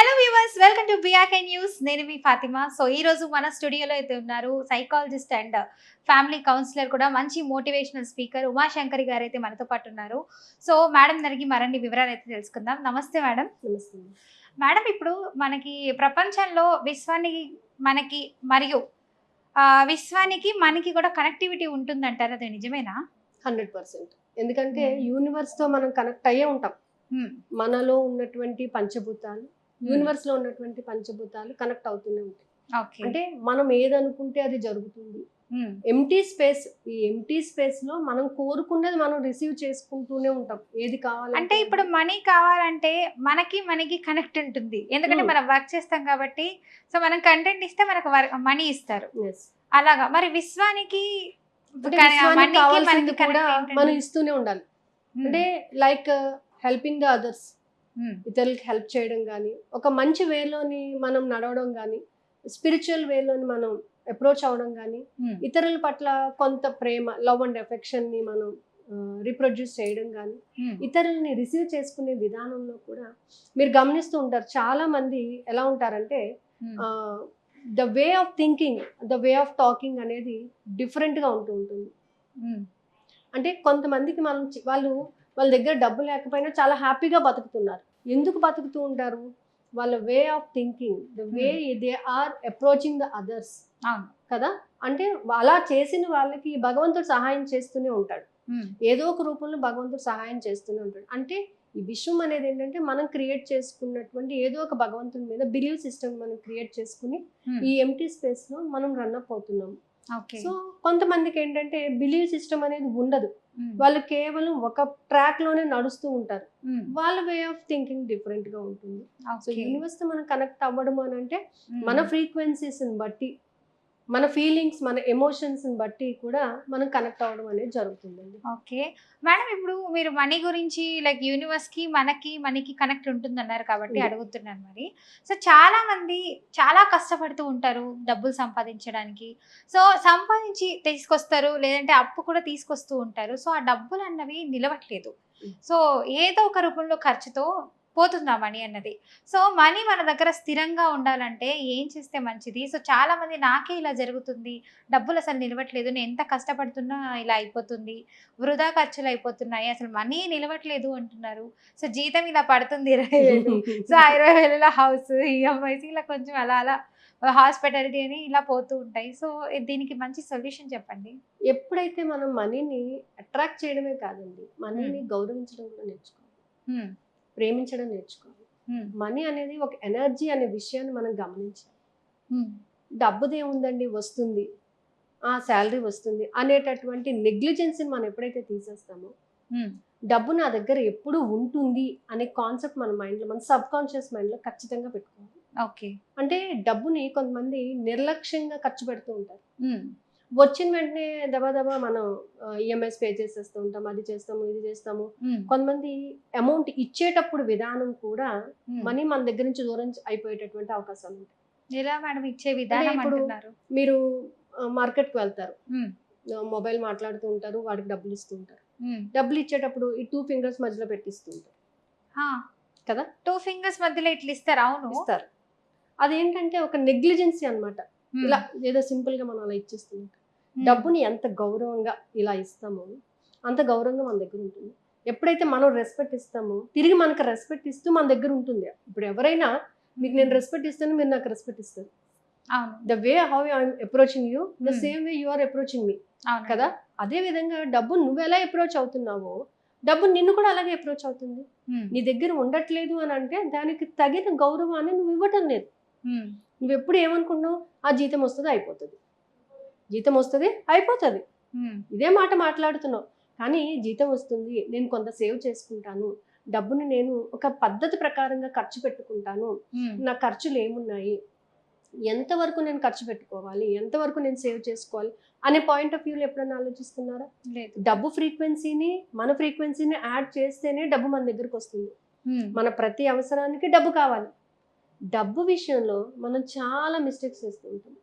Hello viewers, welcome to BRK news. నేను మీ Fatima. So ఈ రోజు మన స్టూడియోలో అయితే ఉన్నారు సైకాలజిస్ట్ అండ్ ఫ్యామిలీ కౌన్సిలర్, కూడా మంచి మోటివేషనల్ స్పీకర్ ఉమాశంకరి గారు అయితే మనతో పాటు ఉన్నారు. సో మేడం దగ్గరికి మరిన్ని వివరాలు అయితే తెలుసుకుందాం. నమస్తే మేడం. నమస్తే. మేడం, ఇప్పుడు మనకి ప్రపంచంలో విశ్వానికి మనకి మరియు విశ్వానికి మనకి కూడా కనెక్టివిటీ ఉంటుందంటారు, అది నిజమేనా? 100%. ఎందుకంటే యూనివర్స్ తో మనం కనెక్ట్ అయ్యే ఉంటాం. మనలో ఉన్నటువంటి పంచభూతాలు యూనివర్స్ లో ఉన్నటువంటి పంచభూతాలు కనెక్ట్ అవుతూనే ఉంటాయి. అంటే మనం ఏదనుకుంటే అది జరుగుతుంది. ఎంటీ స్పేస్, ఈ ఎంటీ స్పేస్ లో మనం కోరుకున్నది మనం రిసీవ్ చేసుకుంటూనే ఉంటాం. ఏది కావాలి అంటే ఇప్పుడు మనీ కావాలంటే మనకి కనెక్ట్ ఉంటుంది, ఎందుకంటే మనం వర్క్ చేస్తాం కాబట్టి. సో మనం కంటెంట్ ఇస్తే మనకు మనీ ఇస్తారు. అలాగా మరి విశ్వానికి కావాల్సింది కూడా మనం ఇస్తూనే ఉండాలి. అంటే లైక్ హెల్పింగ్ ద అదర్స్, ఇతరులకి హెల్ప్ చేయడం కానీ, ఒక మంచి వేలోని మనం నడవడం కానీ, స్పిరిచువల్ వేలోని మనం అప్రోచ్ అవడం కానీ, ఇతరుల పట్ల కొంత ప్రేమ, లవ్ అండ్ ఎఫెక్షన్ ని మనం రీప్రొడ్యూస్ చేయడం కానీ, ఇతరులని రిసీవ్ చేసుకునే విధానంలో కూడా మీరు గమనిస్తూ ఉంటారు. చాలా మంది ఎలా ఉంటారంటే the way of thinking, the way of talking అనేది డిఫరెంట్గా ఉంటూ ఉంటుంది. అంటే కొంతమందికి మనం వాళ్ళ దగ్గర డబ్బు లేకపోయినా చాలా హ్యాపీగా బతుకుతున్నారు. ఎందుకు బతుకుతూ ఉంటారు? వాళ్ళ way of thinking, the way they are approaching the others కదా. అంటే అలా చేసిన వాళ్ళకి భగవంతుడు సహాయం చేస్తూనే ఉంటాడు. ఏదో ఒక రూపంలో భగవంతుడు సహాయం చేస్తూనే ఉంటాడు. అంటే ఈ విశ్వం అనేది ఏంటంటే మనం క్రియేట్ చేసుకున్నటువంటి ఏదో ఒక భగవంతుని మీద బిలీవ్ సిస్టమ్ మనం క్రియేట్ చేసుకుని ఈ ఎంటీ స్పేస్ లో మనం రన్ అప్ అవుతున్నాం. సో కొంతమందికి ఏంటంటే బిలీవ్ సిస్టమ్ అనేది ఉండదు. వాళ్ళు కేవలం ఒక ట్రాక్ లోనే నడుస్తూ ఉంటారు. వాళ్ళ వే ఆఫ్ థింకింగ్ డిఫరెంట్ గా ఉంటుంది. సో యూనివర్స్ తో మనం కనెక్ట్ అవ్వడం అని అంటే మన ఫ్రీక్వెన్సీస్ బట్టి, మన ఫీలింగ్స్, మన ఎమోషన్స్ బట్టి కూడా మనం కనెక్ట్ అవ్వడం అనేది జరుగుతుందండి. ఓకే మేడం, ఇప్పుడు మీరు మనీ గురించి లైక్ యూనివర్స్ కి మనకి కనెక్ట్ ఉంటుందన్నారు కాబట్టి అడుగుతున్నాను. మరి సో చాలా మంది చాలా కష్టపడుతూ ఉంటారు డబ్బులు సంపాదించడానికి. సో సంపాదించి తీసుకొస్తారు, లేదంటే అప్పు కూడా తీసుకొస్తూ ఉంటారు. సో ఆ డబ్బులు అన్నవి నిలవట్లేదు. సో ఏదో ఒక రూపంలో ఖర్చుతో పోతుందా మనీ అన్నది. సో మనీ మన దగ్గర స్థిరంగా ఉండాలంటే ఏం చేస్తే మంచిది? సో చాలా మంది నాకే ఇలా జరుగుతుంది, డబ్బులు అసలు నిలవట్లేదు, నేను ఎంత కష్టపడుతున్నా ఇలా అయిపోతుంది, వృధా ఖర్చులు అయిపోతున్నాయి, అసలు మనీ నిలవట్లేదు అంటున్నారు. సో జీతం ఇలా పడుతుంది 20,000, సో 20,000 హౌస్ ఈఎంఐస్ ఇలా కొంచెం అలా హాస్పిటాలిటీ అని ఇలా పోతూ ఉంటాయి. సో దీనికి మంచి సొల్యూషన్ చెప్పండి. ఎప్పుడైతే మనం మనీని అట్రాక్ట్ చేయడమే కాదండి, మనీని గౌరవించడం కూడా నేర్చుకోవాలి, ప్రేమించడం నేర్చుకోవాలి. మనీ అనేది ఒక ఎనర్జీ అనే విషయాన్ని మనం గమనించాలి. డబ్బుదే ఉందండి, వస్తుంది, ఆ శాలరీ వస్తుంది అనేటటువంటి నెగ్లిజెన్స్ని మనం ఎప్పుడైతే తీసేస్తామో, డబ్బు నా దగ్గర ఎప్పుడు ఉంటుంది అనే కాన్సెప్ట్ మన మైండ్లో, మన సబ్ కాన్షియస్ మైండ్లో ఖచ్చితంగా పెట్టుకోవాలి. ఓకే. అంటే డబ్బుని కొంతమంది నిర్లక్ష్యంగా ఖర్చు పెడుతూ ఉంటారు. వచ్చిన వెంటనే దబా మనం ఈఎంఐస్ పే చేసేస్తూ ఉంటాం, అది చేస్తాము, ఇది చేస్తాము. కొంతమంది అమౌంట్ ఇచ్చేటప్పుడు విధానం కూడా మనీ మన దగ్గర నుంచి దూరం అయిపోయేటటువంటి అవకాశాలు ఉంటాయి. ఎలా మేడం ఇచ్చే విధానం అంటున్నారు? మీరు మార్కెట్కి వెళ్తారు, మొబైల్ మాట్లాడుతూ ఉంటారు, వాడికి డబ్బులు ఇస్తూ ఉంటారు. డబ్బులు ఇచ్చేటప్పుడు ఈ 2 ఫింగర్స్ మధ్యలో పెట్టిస్తూ ఉంటారు కదా. 2 ఫింగర్స్ మధ్యలో ఇట్లా ఇస్తారు. అవును, ఇస్తారు. అదేంటంటే ఒక నెగ్లిజెన్సీ అనమాట. ఇలా ఏదో సింపుల్ గా మనం అలా ఇచ్చేస్తున్నాం. డబ్బుని ఎంత గౌరవంగా ఇలా ఇస్తామో అంత గౌరవంగా మన దగ్గర ఉంటుంది. ఎప్పుడైతే మనం రెస్పెక్ట్ ఇస్తామో తిరిగి మనకు రెస్పెక్ట్ ఇస్తూ మన దగ్గర ఉంటుంది. ఇప్పుడు ఎవరైనా మీకు నేను రెస్పెక్ట్ ఇస్తాను, మీరు నాకు రెస్పెక్ట్ ఇస్తారు. The way how I'm approaching you, the same way you are approaching me కదా. అదే విధంగా డబ్బు నువ్వు ఎలా అప్రోచ్ అవుతున్నావో డబ్బు నిన్ను కూడా అలాగే అప్రోచ్ అవుతుంది. నీ దగ్గర ఉండట్లేదు అని అంటే దానికి తగిన గౌరవాన్ని నువ్వు ఇవ్వటం లేదు. నువ్వు ఎప్పుడు ఏమనుకున్నావు, ఆ జీతం వస్తుంది అయిపోతుంది, జీతం వస్తుంది అయిపోతుంది, ఇదే మాట మాట్లాడుతున్నావు. కానీ జీతం వస్తుంది, నేను కొంత సేవ్ చేసుకుంటాను, డబ్బుని నేను ఒక పద్ధతి ప్రకారంగా ఖర్చు పెట్టుకుంటాను, నా ఖర్చులు ఏమున్నాయి, ఎంతవరకు నేను ఖర్చు పెట్టుకోవాలి, ఎంతవరకు నేను సేవ్ చేసుకోవాలి అనే పాయింట్ ఆఫ్ వ్యూలో ఎప్పుడైనా ఆలోచిస్తున్నారా? లేదు. డబ్బు ఫ్రీక్వెన్సీని, మన ఫ్రీక్వెన్సీని యాడ్ చేస్తేనే డబ్బు మన దగ్గరకు వస్తుంది. మన ప్రతి అవసరానికి డబ్బు కావాలి. డబ్బు విషయంలో మనం చాలా మిస్టేక్స్ చేస్తూ ఉంటాము.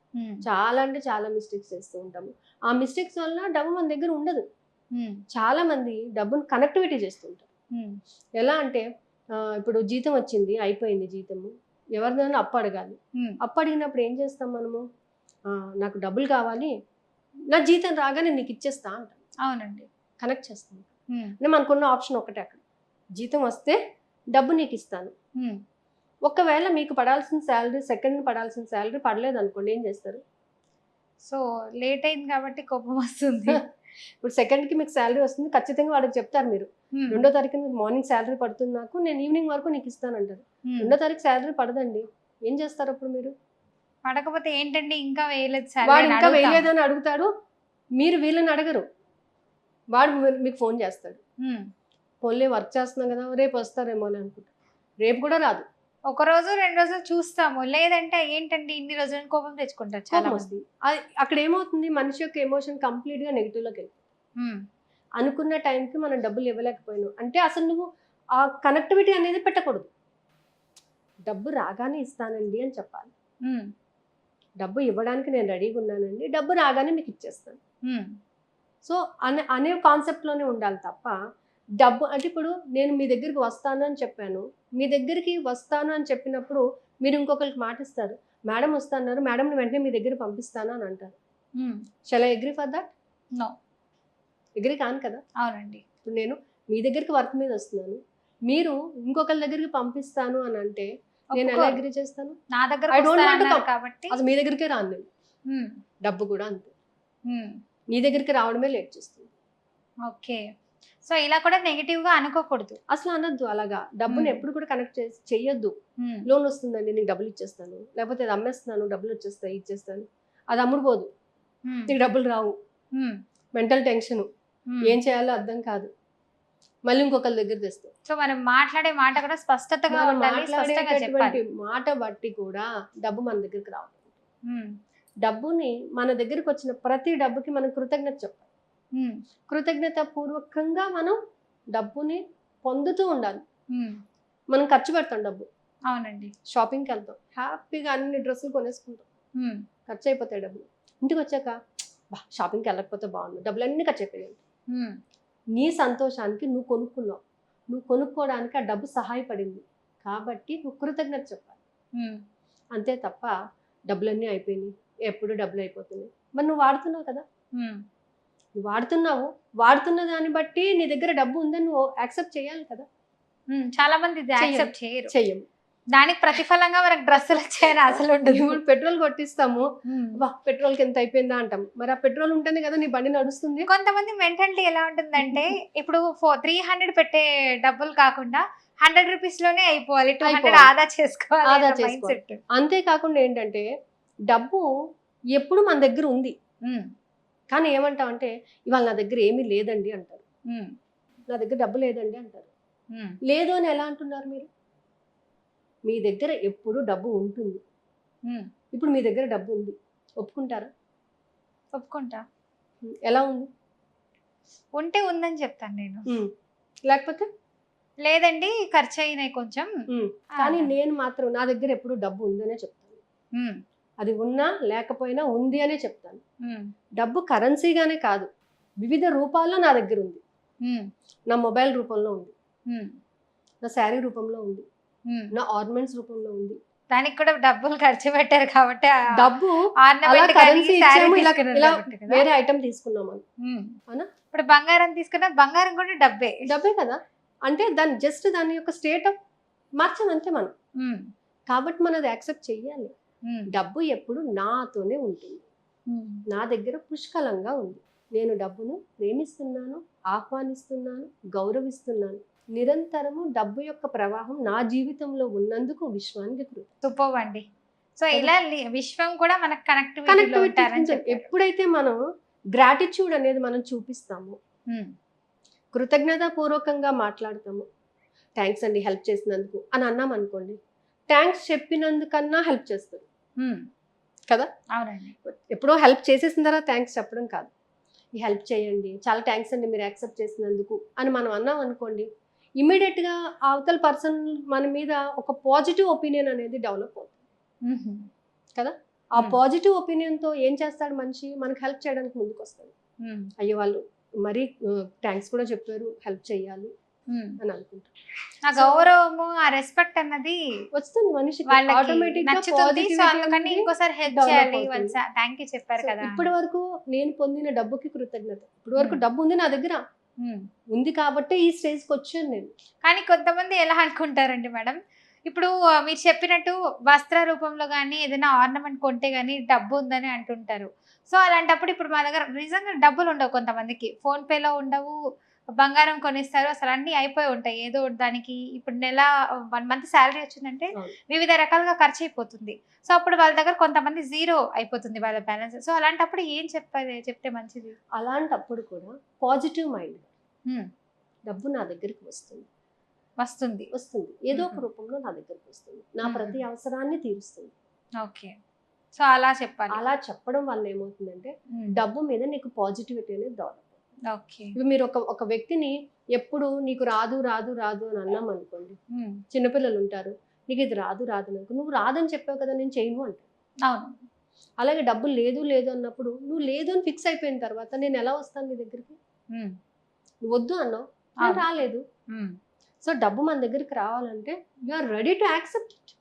చాలా అంటే చాలా మిస్టేక్స్ చేస్తూ ఉంటాము. ఆ మిస్టేక్స్ వల్ల డబ్బు మన దగ్గర ఉండదు. చాలా మంది డబ్బును కనెక్టివిటీ చేస్తూ ఉంటారు. ఎలా అంటే ఇప్పుడు జీతం వచ్చింది, అయిపోయింది జీతము, ఎవరిదైనా అప్పు అడగాలి. అప్పు అడిగినప్పుడు ఏం చేస్తాం మనము, నాకు డబ్బులు కావాలి, నా జీతం రాగానే నీకు ఇచ్చేస్తా అంటాం. అవునండి. కనెక్ట్ చేస్తాం. అంటే మనకున్న ఆప్షన్ ఒకటే అక్కడ, జీతం వస్తే డబ్బు నీకు ఇస్తాను. ఒకవేళ మీకు పడాల్సిన శాలరీ, సెకండ్ పడాల్సిన శాలరీ పడలేదు అనుకోండి, ఏం చేస్తారు? సో లేట్ అయింది కాబట్టి కోపం వస్తుంది. ఇప్పుడు సెకండ్కి మీకు శాలరీ వస్తుంది, ఖచ్చితంగా వాడికి చెప్తారు మీరు, 2వ తారీఖున మార్నింగ్ శాలరీ పడుతుంది నాకు, నేను ఈవినింగ్ వరకు నీకు ఇస్తానంటారు. 2వ తారీఖు శాలరీ పడదండి, ఏం చేస్తారు అప్పుడు మీరు? పడకపోతే ఏంటండి ఇంకా వేయలేదు వాడు ఇంకా సార్ వేయలేదని అడుగుతాడు, మీరు వీళ్ళని అడగరు. వాడు మీకు ఫోన్ చేస్తాడు, ఫోన్లే వర్క్ చేస్తున్నాం కదా రేపు వస్తారేమో అని అనుకుంటా, రేపు కూడా రాదు. ఒక రోజు 2 రోజులు చూస్తాము, లేదంటే ఏంటండి ఇన్ని రోజులు కోపం తెచ్చుకుంటారు చాలా కోపం మంది. వస్తుంది. అక్కడ ఏమవుతుంది, మనిషి యొక్క ఎమోషన్ కంప్లీట్ గా నెగిటివ్ లోకి వెళ్తుంది. అనుకున్న టైంకి మనం డబ్బులు ఇవ్వలేకపోయినాం అంటే అసలు నువ్వు ఆ కనెక్టివిటీ అనేది పెట్టకూడదు. డబ్బు రాగానే ఇస్తానండి అని చెప్పాలి. డబ్బు ఇవ్వడానికి నేను రెడీగా ఉన్నానండి, డబ్బు రాగానే మీకు ఇచ్చేస్తాను. సో అనే కాన్సెప్ట్లోనే ఉండాలి తప్ప, డబ్బు అంటే ఇప్పుడు నేను మీ దగ్గరికి వస్తాను అని చెప్పాను, మీ దగ్గరికి వస్తాను అని చెప్పినప్పుడు మీరు ఇంకొకరికి మాట ఇస్తారు, మేడం వస్తున్నారు, మేడంని వెంటనే మీ దగ్గర పంపిస్తాను అని అంటారు. Shall I agree for that? No, agree కాను కదా. అవునండి. ఇప్పుడు నేను మీ దగ్గరికి వర్క్ మీద వస్తున్నాను, మీరు ఇంకొకరి దగ్గరికి పంపిస్తాను అని అంటే నేను ఎలా అగ్రీ చేస్తాను? నా దగ్గర I don't want to come. కాబట్టి అసలు మీ దగ్గరికే రాను నేను. డబ్బు కూడా అంతే, మీ దగ్గరికి రావడమే లేట్ చేస్తుంది. ఓకే, సో ఇలా కూడా నెగిటివ్ గా అనుకోకూడదు, అసలు అనొద్దు అలాగా. డబ్బుని ఎప్పుడు కూడా కనెక్ట్ చెయ్యొద్దు. లోన్ వస్తుందండి నీకు డబ్బులు ఇచ్చేస్తాను, లేకపోతే అది అమ్మేస్తున్నాను డబ్బులు వచ్చేస్తాయి ఇచ్చేస్తాను, అది అమ్ముడు పోదు, నీకు డబ్బులు రావు, మెంటల్ టెన్షన్, ఏం చేయాలో అర్థం కాదు, మళ్ళీ ఇంకొకరి దగ్గర తెస్తాం. సో మనం మాట్లాడే మాట కూడా స్పష్టతగా ఉండాలి, స్పష్టంగా చెప్పాలి. మాట బట్టి కూడా డబ్బు మన దగ్గరికి రావాలి. డబ్బుని మన దగ్గరికి వచ్చిన ప్రతి డబ్బుకి మనం కృతజ్ఞత చెప్పాలి. కృతజ్ఞత పూర్వకంగా మనం డబ్బుని పొందుతూ ఉండాలి. మనం ఖర్చు పెడతాం డబ్బు. అవునండి. షాపింగ్కి వెళ్తాం, హ్యాపీగా అన్ని డ్రెస్సులు కొనేసుకుంటాం, ఖర్చు అయిపోతాయి డబ్బులు. ఇంటికి వచ్చాక షాపింగ్కి వెళ్ళకపోతే బాగుంది, డబ్బులు అన్నీ ఖర్చు అయిపోయాయి. నీ సంతోషానికి నువ్వు కొనుక్కున్నావు, నువ్వు కొనుక్కోవడానికి ఆ డబ్బు సహాయపడింది కాబట్టి నువ్వు కృతజ్ఞత చెప్పాలి. అంతే తప్ప డబ్బులన్నీ అయిపోయినాయి, ఎప్పుడు డబ్బులు అయిపోతున్నాయి, మరి నువ్వు వాడుతున్నావు కదా, నువ్వు వాడుతున్న దాన్ని బట్టి నీ దగ్గర డబ్బు ఉందని నువ్వు యాక్సెప్ట్ చేయాలి కదా. చాలా మంది యాక్సెప్ట్ చెయ్యం. దానికి ప్రతిఫలంగా మనకు డ్రెస్సులు వచ్చాయని అసలు ఉండదు. ఇప్పుడు పెట్రోల్ కొట్టిస్తాము, పెట్రోల్కి ఎంత అయిపోయిందా అంటాం, మరి ఆ పెట్రోల్ ఉంటేనే కదా నీ బండి నడుస్తుంది. కొంతమంది మెంటాలిటీ ఎలా ఉంటుందంటే ఇప్పుడు 300 పెట్టే డబ్బులు కాకుండా 100 రూపీస్ లోనే అయిపోవాలి, 200 ఆదా చేసుకోవాలి. అంతేకాకుండా ఏంటంటే డబ్బు ఎప్పుడు మన దగ్గర ఉంది, కానీ ఏమంటాం అంటే ఇవాళ నా దగ్గర ఏమీ లేదండి అంటారు, నా దగ్గర డబ్బు లేదండి అంటారు. లేదు అని ఎలా అంటున్నారు మీరు? మీ దగ్గర ఎప్పుడు డబ్బు ఉంటుంది. ఇప్పుడు మీ దగ్గర డబ్బు ఉంది, ఒప్పుకుంటారా? ఒప్పుకుంటా. ఎలా ఉంది? ఉంటే ఉందని చెప్తాను నేను, లేకపోతే లేదండి ఖర్చు అయినాయి కొంచెం. కానీ నేను మాత్రం నా దగ్గర ఎప్పుడు డబ్బు ఉందనే చెప్తాను. అది ఉన్నా లేకపోయినా ఉంది అనే చెప్తాను. డబ్బు కరెన్సీగానే కాదు, వివిధ రూపాల్లో నా దగ్గర ఉంది. నా మొబైల్ రూపంలో ఉంది, నా శారీ రూపంలో ఉంది, నా ఆర్నమెంట్స్ రూపంలో ఉంది. దానికి కూడా డబ్బులు ఖర్చు పెట్టారు కాబట్టి డబ్బు కరెన్సీ ఇచ్చాము, ఇలా వేరే ఐటమ్ తీసుకున్నాం అవునా. ఇప్పుడు బంగారం తీసుకున్నా, బంగారం కూడా డబ్బే కదా. అంటే దాని యొక్క స్టేట్ ఆఫ్ మార్చమంతే మనం. కాబట్టి మనం అది యాక్సెప్ట్ చెయ్యాలి. డబ్బు ఎప్పుడు నాతోనే ఉంటుంది, నా దగ్గర పుష్కలంగా ఉంది. నేను డబ్బును ప్రేమిస్తున్నాను, ఆహ్వానిస్తున్నాను, గౌరవిస్తున్నాను. నిరంతరము డబ్బు యొక్క ప్రవాహం నా జీవితంలో ఉన్నందుకు విశ్వానికి కృతజ్ఞత. సూపర్ అండి. సో ఇలా విశ్వం కూడా మనకు కనెక్టివిటీ. ఎప్పుడైతే మనం గ్రాటిట్యూడ్ అనేది మనం చూపిస్తామో, కృతజ్ఞత పూర్వకంగా మాట్లాడతాము, థ్యాంక్స్ అండి హెల్ప్ చేసినందుకు అని అన్నాం అనుకోండి, థ్యాంక్స్ చెప్పినందుకన్నా హెల్ప్ చేస్తారు కదా. అవునండి. ఎప్పుడో హెల్ప్ చేసేసిన తర్వాత థ్యాంక్స్ చెప్పడం కాదు, ఈ హెల్ప్ చేయండి, చాలా థ్యాంక్స్ అండి మీరు యాక్సెప్ట్ చేసినందుకు అని మనం అన్నాం అనుకోండి, ఇమీడియట్గా అవతల పర్సన్ మన మీద ఒక పాజిటివ్ ఒపీనియన్ అనేది డెవలప్ అవుతుంది కదా. ఆ పాజిటివ్ ఒపీనియన్తో ఏం చేస్తాడు మనిషి, మనకు హెల్ప్ చేయడానికి ముందుకు వస్తాడు. అయ్యో వాళ్ళు మరీ థ్యాంక్స్ కూడా చెప్పారు, హెల్ప్ చేయాలి అని అనుకుంటాను. ఆ గౌరవము ఆ రెస్పెక్ట్ అన్నది వస్తుంది మనిషికి వాళ్ళకి ఆటోమేటిక్ గా నచ్చుతుంది. సో పాజిటివిటీ అందుకని అనేది ఇంకోసారి హెల్ప్ డెవలప్ చేయాలి, అవుతుంది. వాళ్ళు థ్యాంక్ యూ చెప్పారు సో కదా అని. ఇప్పటి వరకు నేను పొందిన డబ్బుకి కృతజ్ఞత. ఇప్పటి వరకు Hmm. డబ్బు ఉంది నా దగ్గర, Hmm. ఉంది కాబట్టి ఈ స్టేజ్ కి వచ్చాను నేను. కానీ కొంతమంది ఎలా అనుకుంటారండి మేడం, ఇప్పుడు మీరు చెప్పినట్టు వస్త్ర రూపంలో కానీ ఏదైనా ఆర్నమెంట్ కొంటే కానీ డబ్బు ఉందని అంటుంటారు. సో అలాంటప్పుడు ఇప్పుడు మా దగ్గర నిజంగా డబ్బులు ఉండవు, కొంతమందికి ఫోన్ పేలో ఉండవు, బంగారం కొనిస్తారు, అసలు అన్నీ అయిపోయి ఉంటాయి ఏదో ఒకటి దానికి. ఇప్పుడు నెల 1 మంత్ శాలరీ వచ్చిందంటే అవును. వివిధ రకాలుగా ఖర్చు అయిపోతుంది. సో అప్పుడు వాళ్ళ దగ్గర కొంతమంది జీరో అయిపోతుంది వాళ్ళ బ్యాలెన్స్. సో అలాంటప్పుడు ఏం చెప్తే మంచిది? అలాంటప్పుడు కూడా పాజిటివ్ మైండ్, Hmm. డబ్బు నా దగ్గరికి వస్తుంది వస్తుంది. వస్తుంది ఏదో ఒక రూపంలో నా దగ్గరికి వస్తుంది, నా ప్రతి అవసరాన్ని తీరుస్తుంది. ఓకే, సో అలా చెప్పాలి. అలా చెప్పడం వల్ల ఏమవుతుందంటే డబ్బు మీద నీకు పాజిటివిటీ అనేది డెవలప్. ఓకే. ఇప్పుడు మీరు ఒక వ్యక్తిని ఎప్పుడు నీకు రాదు రాదు రాదు అని అన్నాం అనుకోండి, చిన్నపిల్లలు ఉంటారు, నీకు ఇది రాదు రాదు అనుకో, నువ్వు రాదని చెప్పావు కదా నేను చేయను అంట. అవును. అలాగే డబ్బు లేదు లేదు అన్నప్పుడు నువ్వు లేదు అని ఫిక్స్ అయిపోయిన తర్వాత నేను ఎలా వస్తాను నీ దగ్గరికి? నువ్వు వద్దు అన్నావు, నేను రాలేదు. సో డబ్బు మన దగ్గరికి రావాలంటే you are ready to accept it.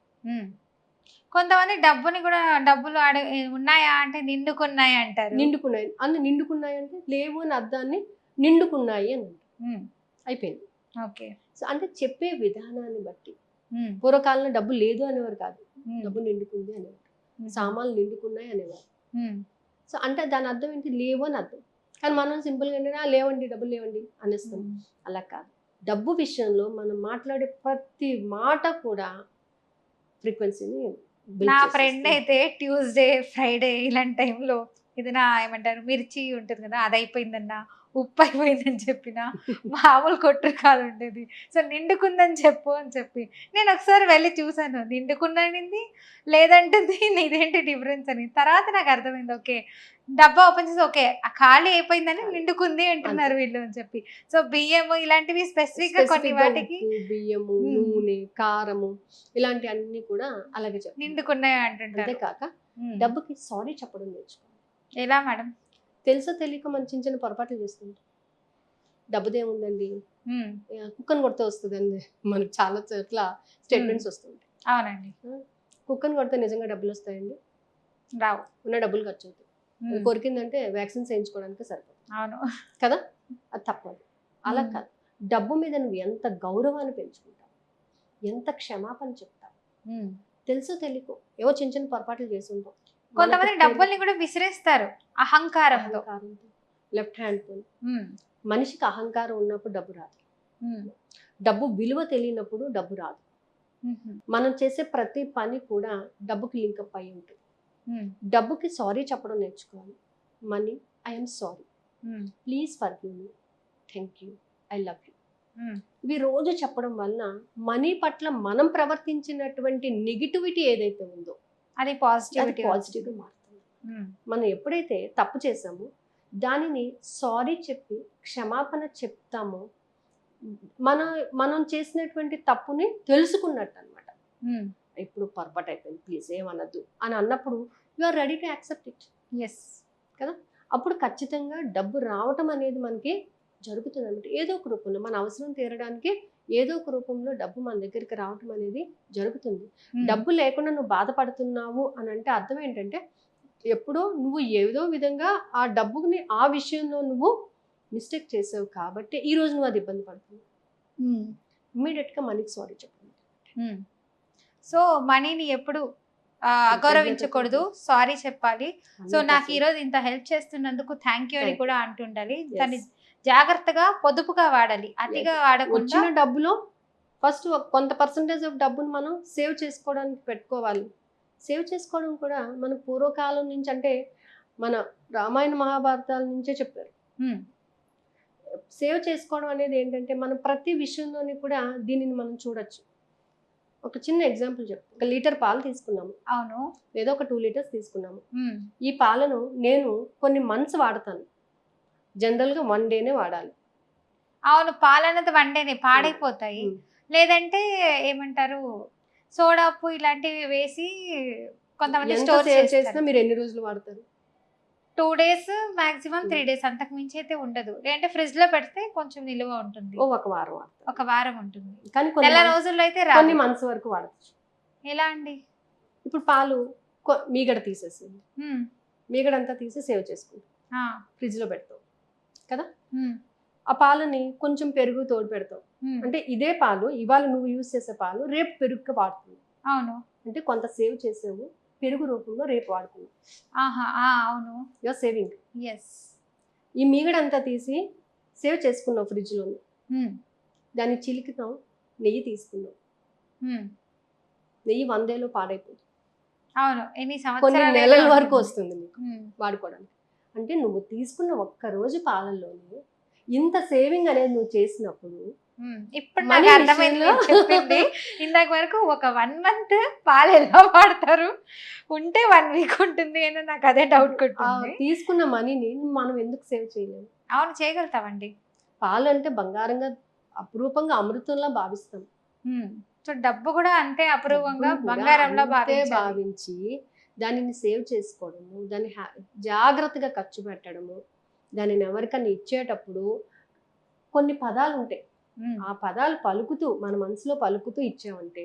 కొంతమంది డబ్బులు ఉన్నాయా అంటే నిండుకున్నాయి అంటారు. నిండుకున్నాయి అన్ని, నిండుకున్నాయి అంటే లేవు అని అర్థాన్ని నిండుకున్నాయి అని అంటారు. అయిపోయింది. ఓకే. సో అంటే చెప్పే విధానాన్ని బట్టి, పూర్వకాలంలో డబ్బు లేదు అనేవారు కాదు, డబ్బు నిండుకుంది అనేవారు, సామాన్లు నిండుకున్నాయి అనేవారు. సో అంటే దాని అర్థం ఏంటి? లేవు అని అర్థం. కానీ మనం సింపుల్గా ఏంటంటే లేవండి డబ్బులు లేవండి అనేస్తాం. అలా కాదు, డబ్బు విషయంలో మనం మాట్లాడే ప్రతి మాట కూడా ఫ్రీక్వెన్సీని. నా ఫ్రెండ్ అయితే ట్యూస్డే ఫ్రైడే ఇలాంటి టైంలో ఏదైనా ఏమంటారు మిర్చి ఉంటుంది కదా, అది అయిపోయిందన్నా, ఉప్పు అయిపోయిందని చెప్పిన మామూలు కొట్టు కాదు ఉండేది. సో నిండుకుందని చెప్పు అని చెప్పి నేను ఒకసారి వెళ్ళి చూసాను, నిండుకున్నది లేదంటుంది, ఇదేంటి డిఫరెన్స్ అని. తర్వాత నాకు అర్థమైంది, ఓకే డబ్బా ఓపెన్ చేసి ఓకే ఖాళీ అయిపోయిందని నిండుకుంది అంటున్నారు వీళ్ళు అని చెప్పి. సో బియ్యము ఇలాంటివి స్పెసిఫిక్ గా కొన్ని వాటికి బియ్యము, నూనె, కారము ఇలాంటి అన్ని కూడా అలాగే చెప్తారు, నిండుకున్నాయి అంటుంటారు. అంతేకాక డబ్బుకి సారీ చెప్పడం నేర్చుకోవాలి. ఎలా మేడం? తెలుసో తెలియక మనం చిన్న చిన్న పొరపాట్లు చేస్తుంటాం. డబ్బుదేముందండి, కుక్కను కొడితే వస్తుందండి, మనకు చాలా చోట్ల స్టేట్మెంట్స్ వస్తుంటాయి. అవునండి. కుక్కను కొడితే నిజంగా డబ్బులు వస్తాయండి? రావు. ఉన్న డబ్బులు ఖర్చు అవుతాయి. కొరికిందంటే వ్యాక్సిన్స్ వేయించుకోవడానికి సరిపోతుంది. అవును కదా, అది తప్పదు. అలా కాదు, డబ్బు మీద నువ్వు ఎంత గౌరవాన్ని పెంచుకుంటావు, ఎంత క్షమాపణ చెప్తావు. తెలుసో తెలియకో ఏవో చిన్న చిన్న పొరపాట్లు చేసి ఉంటాం. కొంతమంది డబ్బుల్ని కూడా విసిరేస్తారు అహంకారంతో, లెఫ్ట్ హ్యాండ్ తో. మనిషికి అహంకారం ఉన్నప్పుడు డబ్బు రాదు, డబ్బు విలువ తెలియనప్పుడు డబ్బు రాదు. మనం చేసే ప్రతి పని కూడా డబ్బుకి లింకప్ అయి ఉంటుంది. డబ్బుకి సారీ చెప్పడం నేర్చుకోవాలి. Money, I'm sorry, please forgive me, thank you, I love you. ఇవి రోజు చెప్పడం వలన మనీ పట్ల మనం ప్రవర్తించినటువంటి నెగిటివిటీ ఏదైతే ఉందో అది పాజిటివ్గా మారుతుంది. మనం ఎప్పుడైతే తప్పు చేసామో దానిని సారీ చెప్పి క్షమాపణ చెప్తామో మనం చేసినటువంటి తప్పుని తెలుసుకున్నట్టు అనమాట. ఇప్పుడు పొరపాటు అయిపోయింది, ప్లీజ్ ఏమనద్దు అని అన్నప్పుడు you are ready to accept it. Yes కదా, అప్పుడు ఖచ్చితంగా డబ్బు రావటం అనేది మనకి జరుగుతుంది అనమాట. ఏదో ఒక రూపంలో మన అవసరం తీరడానికి ఏదో ఒక రూపంలో డబ్బు మన దగ్గరికి రావటం అనేది జరుగుతుంది. డబ్బు లేకుండా నువ్వు బాధపడుతున్నావు అని అంటే అర్థం ఏంటంటే ఎప్పుడో నువ్వు ఏదో విధంగా ఆ డబ్బుని ఆ విషయంలో నువ్వు మిస్టేక్ చేసావు కాబట్టి ఈ రోజు నువ్వు అది ఇబ్బంది పడుతున్నావు. ఇమ్మీడియట్గా మనీకి సారీ చెప్పండి. సో మనీని ఎప్పుడు అగౌరవించకూడదు, సారీ చెప్పాలి. సో నాకు ఈరోజు ఇంత హెల్ప్ చేస్తున్నందుకు థ్యాంక్ యూ అని కూడా అంటుండాలి. దాన్ని జాగ్రత్తగా పొదుపుగా వాడాలి, అతిగా వాడకుండా. వచ్చిన డబ్బులో ఫస్ట్ కొంత పర్సంటేజ్ ఆఫ్ డబ్బును మనం సేవ్ చేసుకోవడానికి పెట్టుకోవాలి. సేవ్ చేసుకోవడం కూడా మన పూర్వకాలం నుంచి, అంటే మన రామాయణ మహాభారతాల నుంచే చెప్పారు. సేవ్ చేసుకోవడం అనేది ఏంటంటే మనం ప్రతి విషయంలోని కూడా దీనిని మనం చూడొచ్చు. ఒక చిన్న ఎగ్జాంపుల్ చెప్తాను. 1 లీటర్ పాలు తీసుకున్నాము, అవును, లేదా ఒక 2 లీటర్స్ తీసుకున్నాము. ఈ పాలను నేను కొన్ని మంత్స్ వాడతాను, జనరల్గా 1 డేనే వాడాలి. అవును, పాలన్నది 1 డేనే పాడైపోతాయి. లేదంటే ఏమంటారు సోడాపు ఇలాంటివి వేసి కొంతమంది స్టోర్ సేవ్ చేసినా మీరు ఎన్ని రోజులు వాడతారు? 2 days మాక్సిమం 3 days అంతకు మించి అయితే ఉండదు. లేదంటే ఫ్రిడ్జ్ లో పెడితే కొంచెం నిలువ ఉంటుంది. ఒక వారం వాడతాం. ఒక వారం ఉంటుంది. కానీ నెల రోజుల్లో అయితే కొన్ని రాదు. మంత్స్ వరకు వాడచ్చు. ఎలా అండి? ఇప్పుడు పాలు మీగడ తీసేసింది, మీగడంతా తీసి సేవ్ చేసుకుంటాం, ఫ్రిడ్జ్ లో పెడతాం కదా. ఆ పాలని కొంచెం పెరుగు తోడు పెడతాం. అంటే ఇదే పాలు ఇవాళ నువ్వు యూజ్ చేసే పాలు రేపు పెరుగుగా వాడుతుంది. అవును. అంటే కొంత సేవ్ చేసావు, పెరుగు రూపంలో రేపు వాడుకున్నావు. అవును. Your saving. ఎస్. ఈ మీగడంతా తీసి సేవ్ చేసుకున్నావు ఫ్రిడ్జ్ లో, దాన్ని చిలికితాం, నెయ్యి తీసుకున్నావు. నెయ్యి 100 ఏళ్ళు పాడైపోతుంది. అవును. ఎన్ని కొన్ని సంవత్సరాలు నెలల వరకు వస్తుంది మీకు వాడుకోవడానికి. అంటే నువ్వు తీసుకున్న ఒక్క రోజు పాలల్లోనే ఇంత సేవింగ్ అనేది నువ్వు చేసినప్పుడు ఇప్పుడు నాకు అర్థమైంది మీరు చెప్పింది. ఇందాక వరకు ఒక 1 month పాలు ఎలా వాడతారు, ఉంటే 1 week ఉంటుంది అని నాకు అదే డౌట్ కొట్టింది. తీసుకున్న మనీని మనం ఎందుకు సేవ్ చేయలేము? అవును, చేయగలుగుతామండి. పాలు అంటే బంగారంగా అపురూపంగా అమృతంలా భావిస్తాం. సో డబ్బు కూడా అంతే అపురూపంగా డబ్బును కూడా బంగారంలా అంతే భావించి దానిని సేవ్ చేసుకోవడము, దాన్ని జాగ్రత్తగా ఖర్చు పెట్టడము, దానిని ఎవరికన్నా ఇచ్చేటప్పుడు కొన్ని పదాలు ఉంటాయి, ఆ పదాలు పలుకుతూ మన మనసులో పలుకుతూ ఇచ్చామంటే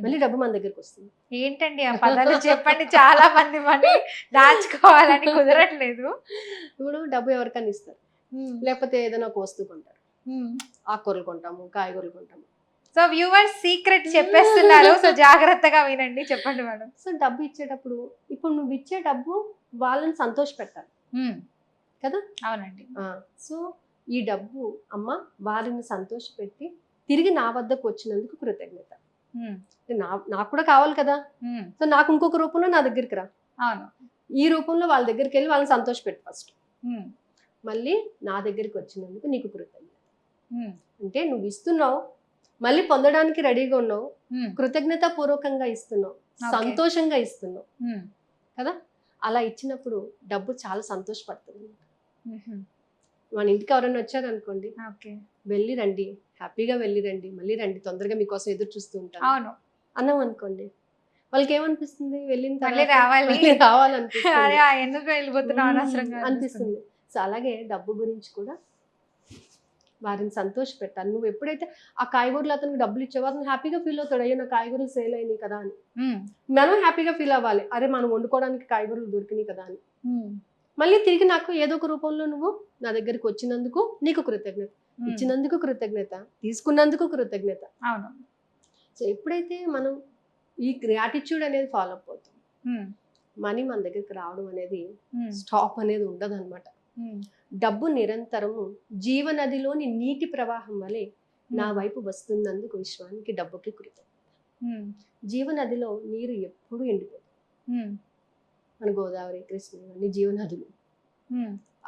మళ్ళీ డబ్బు మన దగ్గరికి వస్తుంది. ఏంటండి ఆ పదాలు చెప్పండి. చాలా మంది మనీ దాచుకోవాలని కుదరట్లేదు. ఇప్పుడు డబ్బు ఎవరికన్నా ఇస్తారు, లేకపోతే ఏదైనా ఒక వస్తువు కొంటారు, ఆకుకూరలు కొంటాము, కాయగూరలు కొంటాము. సో వ్యూవర్స్ సీక్రెట్ చెప్పేస్తున్నారు, సో జాగ్రత్తగా వినండి. చెప్పండి మేడం. సో డబ్బు ఇచ్చేటప్పుడు ఇప్పుడు నువ్వు ఇచ్చే డబ్బు వాళ్ళని సంతోష పెట్టాలి కదా. అవునండి. సో ఈ డబ్బు అమ్మ వారిని సంతోషపెట్టి తిరిగి నా వద్దకు వచ్చినందుకు కృతజ్ఞత. నాకు కూడా కావాలి కదా, సో నాకు ఇంకొక రూపంలో నా దగ్గరికి రా. అవును. ఈ రూపంలో వాళ్ళ దగ్గరికి వెళ్ళి వాళ్ళని సంతోషపెట్టు ఫస్ట్, మళ్ళీ నా దగ్గరికి వచ్చినందుకు నీకు కృతజ్ఞత. అంటే నువ్వు ఇస్తున్నావు, మళ్ళీ పొందడానికి రెడీగా ఉన్నావు, కృతజ్ఞత పూర్వకంగా ఇస్తున్నావు, సంతోషంగా ఇస్తున్నావు కదా. అలా ఇచ్చినప్పుడు డబ్బు చాలా సంతోషపడుతుంది. మన ఇంటికి ఎవరైనా వచ్చారనుకోండి, వెళ్ళి రండి, హ్యాపీగా వెళ్ళి రండి, మళ్ళీ రండి, తొందరగా మీకోసం ఎదురు చూస్తూ ఉంటాను అన్నాం అనుకోండి, వాళ్ళకి ఏమనిపిస్తుంది? వెళ్ళిన తర్వాత రావాలనిపిస్తుంది, ఎందుకు వెళ్ళిపోతున్నావు అనవసరంగా అనిపిస్తుంది. సో అలాగే డబ్బు గురించి కూడా వారిని సంతోష పెట్టాలి. నువ్వు ఎప్పుడైతే ఆ కాయగూరలు అతనికి డబ్బులు ఇచ్చేవా, అతను హ్యాపీగా ఫీల్ అవుతాడు, అయ్యో నా కాయగూరలు సేల్ అయినాయి కదా అని. మనం హ్యాపీగా ఫీల్ అవ్వాలి, అరే మనం వండుకోవడానికి కాయగూరలు దొరికినాయి కదా అని. మళ్ళీ తిరిగి నాకు ఏదో ఒక రూపంలో నువ్వు నా దగ్గరికి వచ్చినందుకు నీకు కృతజ్ఞత, ఇచ్చినందుకు కృతజ్ఞత, తీసుకున్నందుకు కృతజ్ఞత. అవును. సో ఎప్పుడైతే మనం ఈ గ్రాటిట్యూడ్ అనేది ఫాలో అప్ అవుతాం, మనీ మన దగ్గరికి రావడం అనేది స్టాప్ అనేది ఉండదు అనమాట. డబ్బు నిరంతరము జీవనదిలోని నీటి ప్రవాహం వలె నా వైపు వస్తున్నందుకు విశ్వానికి డబ్బుకి కృతజ్ఞత. జీవనదిలో నీరు ఎప్పుడు ఎండిపోతుంది. మన గోదావరి, కృష్ణ అన్ని జీవనదులు,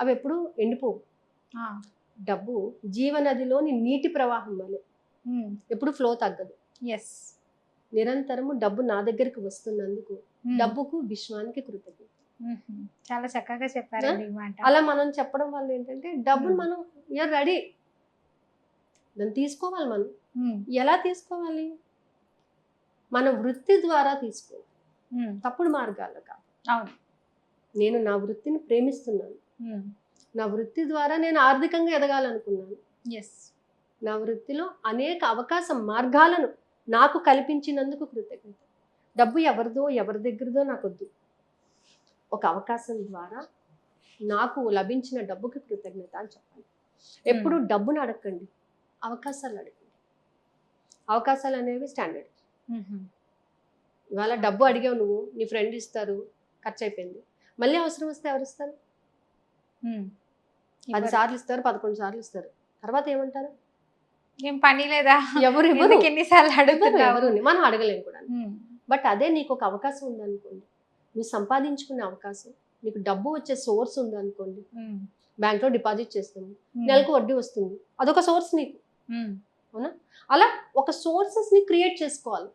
అవి ఎప్పుడు ఎండిపోవు. డబ్బు జీవనదిలోని నీటి ప్రవాహం వలె ఎప్పుడు ఫ్లో తగ్గదు. నిరంతరము డబ్బు నా దగ్గరికి వస్తున్నందుకు డబ్బుకు విశ్వానికి కృతజ్ఞత. చాలా చక్కగా చెప్పారు. అలా మనం చెప్పడం వల్ల ఏంటంటే డబ్బును మనం రెడీ, దాన్ని తీసుకోవాలి. మనం ఎలా తీసుకోవాలి? మన వృత్తి ద్వారా తీసుకోవాలి, తప్పుడు మార్గాల్లో కాదు. అవును. నేను నా వృత్తిని ప్రేమిస్తున్నాను, నా వృత్తి ద్వారా నేను ఆర్థికంగా ఎదగాలనుకున్నాను, నా వృత్తిలో అనేక అవకాశ మార్గాలను నాకు కల్పించినందుకు కృతజ్ఞత. డబ్బు ఎవరిదో ఎవరి దగ్గరదో నాకు వద్దు, ఒక అవకాశం ద్వారా నాకు లభించిన డబ్బుకి కృతజ్ఞత అని చెప్పాలి. ఎప్పుడు డబ్బును అడగండి, అవకాశాలు అడగండి. అవకాశాలు అనేవి స్టాండర్డ్. ఇవాళ డబ్బు అడిగావు నువ్వు, నీ ఫ్రెండ్ ఇస్తారు, ఖర్చు అయిపోయింది, మళ్ళీ అవసరం వస్తే ఎవరు ఇస్తారు? 10 సార్లు ఇస్తారు, 11 సార్లు ఇస్తారు, తర్వాత ఏమంటారు? ఏం పని లేదా, ఎవరు ఎన్నిసార్లు అడుగుతారు, మనం అడగలేము కూడా. బట్ అదే నీకు ఒక అవకాశం ఉందనుకోండి, నువ్వు సంపాదించుకునే అవకాశం, నీకు డబ్బు వచ్చే సోర్స్ ఉందనుకోండి, బ్యాంక్లో డిపాజిట్ చేస్తాము, నెలకు వడ్డీ వస్తుంది, అదొక సోర్స్ నీకు. అవునా? అలా ఒక సోర్సెస్ ని క్రియేట్ చేసుకోవాలి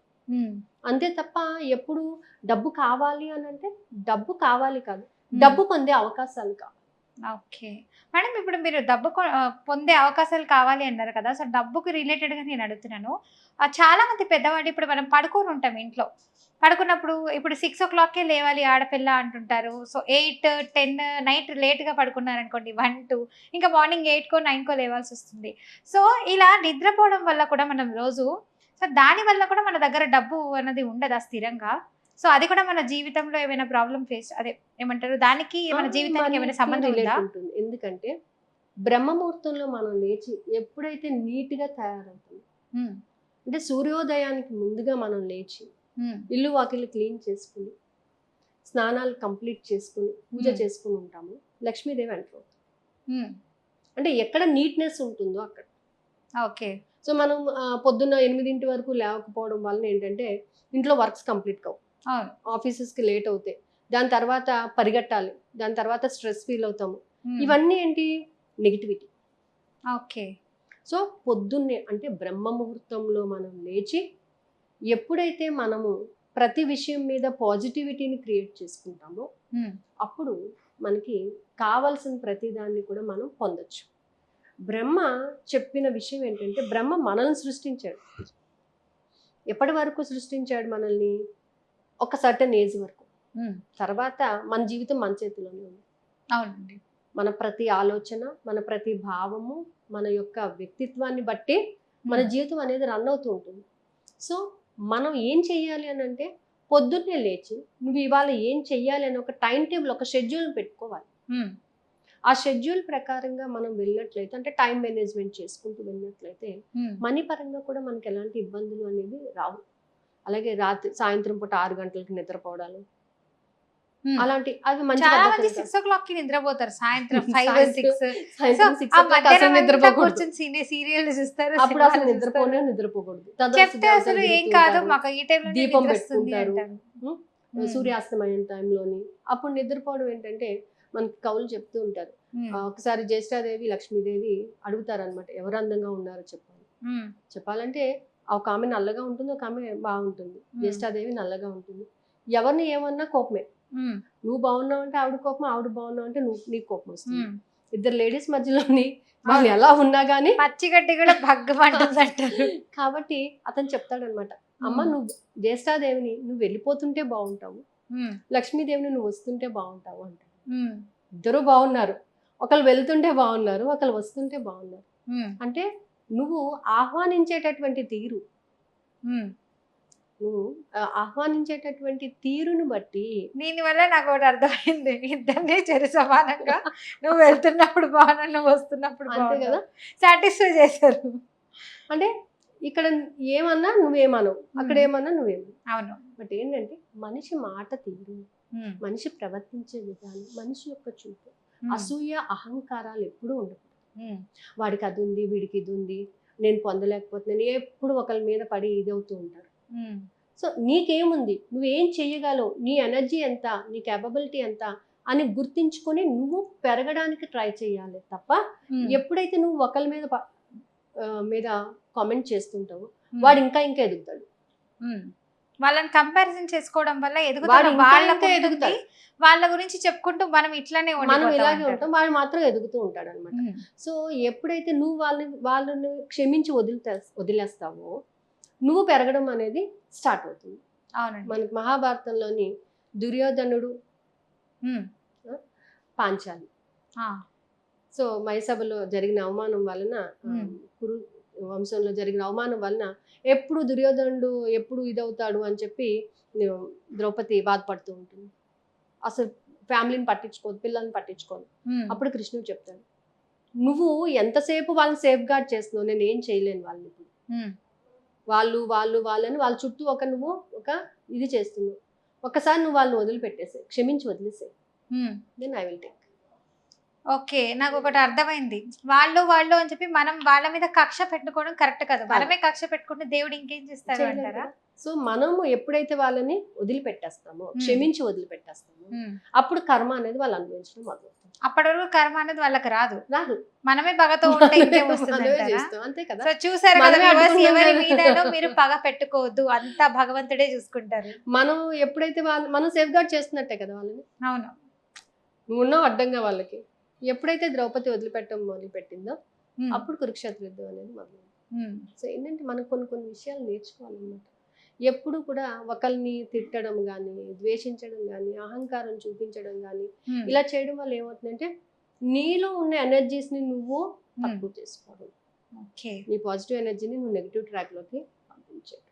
అంతే తప్ప ఎప్పుడు డబ్బు కావాలి అని అంటే డబ్బు కావాలి కాదు, డబ్బు పొందే అవకాశాలు కావాలి. ఓకే. మేడం ఇప్పుడు మీరు పొందే అవకాశాలు కావాలి అన్నారు కదా! సో, డబ్బుకి రిలేటెడ్‌గా నేను అడుగుతున్నాను. చాలామంది పెద్దవాళ్ళు ఇప్పుడు మనం పడుకొని ఉంటాం ఇంట్లో. పడుకున్నప్పుడు ఇప్పుడు 6:00కే లేవాలి ఆడపిల్ల అంటుంటారు. సో, 8, 10 నైట్ లేట్‌గా పడుకున్నారనుకోండి 1, 2 ఇంకా మార్నింగ్ 8కో, 9కో లేవాల్సొస్తుంది. సో, ఇలా నిద్రపోవడం వల్ల కూడా మనం రోజు సో, దానివల్ల కూడా మన దగ్గర డబ్బు అన్నది ఉండదా స్థిరంగా? సో, అది కూడా మన జీవితంలో ఏమైనా ప్రాబ్లమ్ అదే ఏమంటారు? దానికి మన జీవితానికి ఏమైనా మనకి సంబంధం రిలేట్ ఉందా? ఉంటుంది. ఎందుకంటే బ్రహ్మముహూర్తంలో మనం లేచి ఎప్పుడైతే నీట్‌గా తయారవుతామో, హ్మ్. అంటే సూర్యోదయానికి ముందుగా మనం లేచి హ్మ్. ఇల్లు వాకిలి క్లీన్ చేసుకుని, స్నానాలు కంప్లీట్ చేసుకుని, పూజ హ్మ్. చేసుకుని ఉంటాము. లక్ష్మీదేవి ఎంటర్ అవుతుంది. హ్మ్. అంటే ఎక్కడ నీట్‌నెస్ ఉంటుందో అక్కడ. ఓకే. సో, మనం పొద్దున్న 8 వరకు లేవకపోవడం వలన ఏంటంటే ఇంట్లో వర్క్స్ కంప్లీట్ కావు. అవును. ఆఫీసెస్‌కి లేట్ అవుతాయి. దాని తర్వాత పరిగెట్టాలి. దాని తర్వాత స్ట్రెస్ ఫీల్ అవుతాము. హ్మ్. ఇవన్నీ ఏంటి? నెగటివిటీ. ఓకే. సో, పొద్దున్నే అంటే బ్రహ్మ ముహూర్తంలో మనం లేచి ఎప్పుడైతే మనము ప్రతి విషయం మీద పాజిటివిటీని క్రియేట్ చేసుకుంటామో, హ్మ్. అప్పుడు మనకి కావాల్సిన ప్రతి దాన్ని కూడా మనం పొందొచ్చు. బ్రహ్మ చెప్పిన విషయం ఏంటంటే, బ్రహ్మ మనల్ని సృష్టించాడు. ఎప్పటి వరకు సృష్టించాడు మనల్ని? ఒక సర్టెన్ ఏజ్ వరకు. హ్మ్. తర్వాత మన జీవితం మన చేతిలోనే ఉంది. అవునండి. మన ప్రతి ఆలోచన, మన ప్రతి భావము, మన యొక్క వ్యక్తిత్వాన్ని బట్టి మన హ్మ్. జీవితం అనేది రన్ అవుతూ ఉంటుంది. సో, మనం ఏం చెయ్యాలి అనంటే, పొద్దున్నే లేచి నువ్వు ఇవాళ ఏం చెయ్యాలి అని ఒక టైమ్ టేబుల్, ఒక షెడ్యూల్ పెట్టుకోవాలి. హ్మ్. ఆ షెడ్యూల్ ప్రకారంగా మనం వెళ్ళినట్లయితే, అంటే టైం మేనేజ్మెంట్ చేసుకుంటూ వెళ్ళినట్లయితే, హ్మ్. మనీ పరంగా కూడా మనకి ఎలాంటి ఇబ్బందులు అనేవి రావు. అలాగే సాయంత్రం పూట 6 గంటలకి నిద్రపోవడాలు, హ్మ్. అలాంటి అవి మంచి చాలా పద్ధతులు మంది కాదు. 6:00కి నిద్రపోతారు. సాయంత్రం 5, సాయంత్రం 6 సో, సాయంత్రం 6 ఆ o'clock మధ్యాహ్నం అసలు అంతా నిద్రపోకూడదు. కూర్చొని సీరియల్‌లు చూస్తారు. అప్పుడు అసలు సినిమాలు చూస్తారు. నిద్రపోకూడదు. తదాస్తు చెప్తే దేవతలు అసలు ఏం తిరుగుతూ కాదు. ఉంటారు. మాకు ఈ టైంలోనే దీపం నిద్రొస్తుంది పెట్టుకుంటారు. అంటారు. హ్మ్. హ్మ్. సూర్యాస్తమయం టైంలోని. అప్పుడు నిద్రపోవడం ఏంటంటే, మనకి కవులు చెప్తూ ఉంటారు. హ్మ్. ఒకసారి జ్యేష్ఠాదేవి, లక్ష్మీదేవి అడుగుతారనమాట. ఎవరు అందంగా ఉన్నారో చెప్పాలి. హ్మ్. చెప్పాలంటే ఒక ఆమె నల్లగా ఉంటుంది. ఒక ఆమె బాగుంటుంది. హ్మ్. జ్యేష్ఠాదేవి నల్లగా ఉంటుంది. ఎవరిని ఏమన్నా కోపమే. హ్మ్. నువ్వు బాగున్నావంటే ఆవిడ కోపం, ఆవిడ బాగున్నావంటే నీకు కోపం వస్తుంది. హ్మ్. ఇద్దరు లేడీస్ మధ్యలోని వాళ్ళు అవును. ఎలా ఉన్నా గానీ పచ్చిగడ్డి కూడా భగ్గమంటుందంటారు. కాబట్టి అతను చెప్తాడనమాట. అమ్మ హ్మ్. నువ్వు జ్యేష్ఠాదేవిని నువ్వు వెళ్ళిపోతుంటే బాగుంటావు. హ్మ్. లక్ష్మీదేవిని నువ్వు వస్తుంటే బాగుంటావు అంటాడు. హ్మ్. ఇద్దరు బాగున్నారు. ఒకళ్ళు వెళ్తుంటే బాగున్నారు. ఒకళ్ళు వస్తుంటే బాగున్నారు. హ్మ్. అంటే నువ్వు ఆహ్వానించేటటువంటి తీరు, హ్మ్. నువ్వు ఆహ్వానించేటటువంటి తీరుని బట్టి దీనివల్ల నాకోటి అర్థమైంది. ఇద్దరిని సమానంగా నువ్వు వెళ్తున్నప్పుడు బాగున్నావు, నువ్వు వస్తున్నప్పుడు అంతే బాగున్నావు. కదా! సాటిస్ఫై చేశారు. అంటే ఇక్కడ ఏమన్నా నువ్వేమనవు. అక్కడ హ్మ్. ఏమన్నా నువ్వేమనవు. అవును. బట్ ఏంటంటే మనిషి మాట తీరు, హ్మ్. మనిషి ప్రవర్తించే విధానం, మనిషి యొక్క చూపు, హ్మ్. అసూయ, అహంకారాలు ఎప్పుడూ ఉండకూడదు. హ్మ్. వాడికి అది ఉంది, వీడికి ఇది ఉంది, నేను పొందలేకపోతున్నాను, ఎప్పుడు ఒకరి మీద పడి ఇదవుతూ ఉంటారు. హ్మ్. సో నీకేముంది, నువ్వేం చెయ్యగలవు, నీ ఎనర్జీ ఎంత, నీ కేపబిలిటీ ఎంత అని గుర్తించుకొని నువ్వు పెరగడానికి ట్రై చేయాలి తప్ప, హ్మ్. ఎప్పుడైతే నువ్వు ఒకరి మీద మీద కామెంట్ చేస్తుంటావో హ్మ్. వాడు ఇంకా ఇంకా ఎదుగుతాడు. హ్మ్. వాళ్ళని కంపారిజన్ చేసుకోవడం వల్ల వాడు ఎదుగుతున్న ఇంకా ఇంకా వాళ్ళకుంటుంది. ఎదుగుతాడు. వాళ్ళ గురించి చెప్పుకుంటూ మనం ఇట్లనే మనం ఉండిపోతాం ఇలాగే అంటారు. ఉంటాం, వాడు మాత్రం ఎదుగుతూ ఉంటాడు అనమాట. హ్మ్. సో ఎప్పుడైతే నువ్వు వాళ్ళని క్షమించి వదిలేస్తావో నువ్వు పెరగడం అనేది స్టార్ట్ అవుతుంది. అవునండి. మనకి మహాభారతంలోని దుర్యోధనుడు, హ్మ్. పాంచాలి. ఆ! సో మైసభలో జరిగిన అవమానం వలన, హ్మ్. కురు వంశంలో జరిగిన అవమానం వలన ఎప్పుడు దుర్యోధనుడు ఎప్పుడు ఇదవుతాడు అని చెప్పి ఆ, ద్రౌపది బాధపడుతూ ఉంటుంది. అసలు ఫ్యామిలీని పట్టించుకోదు, పిల్లల్ని పట్టించుకోదు. హ్మ్. అప్పుడు కృష్ణుడు చెప్తాడు, నువ్వు ఎంతసేపు వాళ్ళని సేఫ్ గార్డ్ చేస్తున్నావు, నేను ఏం చేయలేను వాళ్ళని ఇప్పుడు. హ్మ్. వాళ్ళని వాళ్ళ చుట్టూ నువ్వు ఒక ఇది చేస్తున్నావు. ఒకసారి నువ్వు వాళ్ళని వదిలిపెట్టేసే, క్షమించి వదిలేసే, hmm. Then I will take. Okay. నాకొకటి అర్థమైంది. వాళ్ళు అని చెప్పి మనం వాళ్ళ మీద కక్ష పెట్టుకోవడం కరెక్ట్ కాదు. మనమే కక్ష పెట్టుకుంటే దేవుడు ఇంకేం చేస్తాడు చేయలేం అంటారా? కదా. సో మనము ఎప్పుడైతే వాళ్ళని వదిలిపెట్టేస్తామో, హ్మ్. క్షమించి వదిలిపెట్టేస్తామో, హ్మ్. అప్పుడు కర్మ అనేది వాళ్ళు అనుభవించడం మొదలవుతుంది. అప్పటి వరకు కర్మ అనేది వాళ్ళకి రాదు. రాదు. మనమే పగతో ఉంటే ఇంకేం మనమే వస్తుందంటారా? చేస్తాం, అంతే కదా. సో చూసారు కదా మనమే వ్యూవర్స్, అడ్డుకున్నాం ఎవరి కదా. మీదనో మీరు పగ పెట్టుకోవద్దు. అంతా భగవంతుడే చూసుకుంటారు. మనం ఎప్పుడైతే మనం సేఫ్ గార్డ్ చేస్తున్నట్టే కదా వాళ్ళని. అవును. నువ్వు ఉన్నావు అడ్డంగా వాళ్ళకి. ఎప్పుడైతే ద్రౌపది వదిలిపెట్టడం మొదలుపెట్టిందో అప్పుడు కురుక్షేత్ర యుద్ధం అనేది మొదలైంది. సో ఏంటంటే మనం కొన్ని కొన్ని విషయాలు నేర్చుకోవాలన్నమాట. ఎప్పుడు కూడా ఒకరిని తిట్టడం కానీ, ద్వేషించడం కానీ, అహంకారం చూపించడం కానీ ఇలా చేయడం వల్ల ఏమవుతుందంటే నీలో ఉన్న ఎనర్జీస్ని నువ్వు తక్కువ చేసుకోవడం, ఓకే. నీ పాజిటివ్ ఎనర్జీని నువ్వు నెగిటివ్ ట్రాక్లోకి పంపించడం.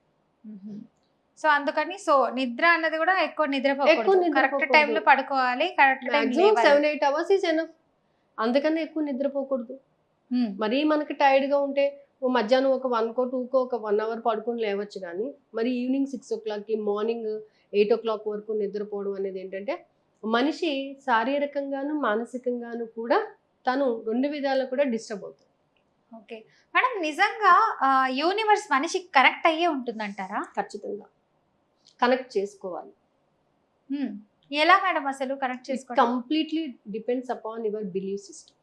సో అందుకని సో నిద్ర అన్నది కూడా ఎక్కువ ఎక్కువ నిద్రపోకూడదు, కరెక్ట్ నిద్రపోకూడదు. టైంలో పడుకోవాలి, correct time maximum 7-8 hours is enough. అందుకని ఎక్కువ నిద్రపోకూడదు. మరీ మనకి టైర్డ్గా ఉంటే ఓ మధ్యాహ్నం ఒక 1కో 2కో ఒక 1 అవర్ పడుకొని లేవచ్చు. కానీ మరి ఈవినింగ్ 6 o'clockకి మార్నింగ్ 8 o'clock వరకు నిద్రపోవడం అనేది ఏంటంటే మనిషి శారీరకంగాను మానసికంగాను కూడా తను 2 విధాలు కూడా డిస్టర్బ్ అవుతుంది. ఓకే మేడం, నిజంగా యూనివర్స్ మనిషికి కరెక్ట్ అయ్యే ఉంటుందంటారా? ఖచ్చితంగా కనెక్ట్ చేసుకోవాలి. ఎలా మేడం అసలు కనెక్ట్ చేసుకోవడం? Completely depends upon your believe system.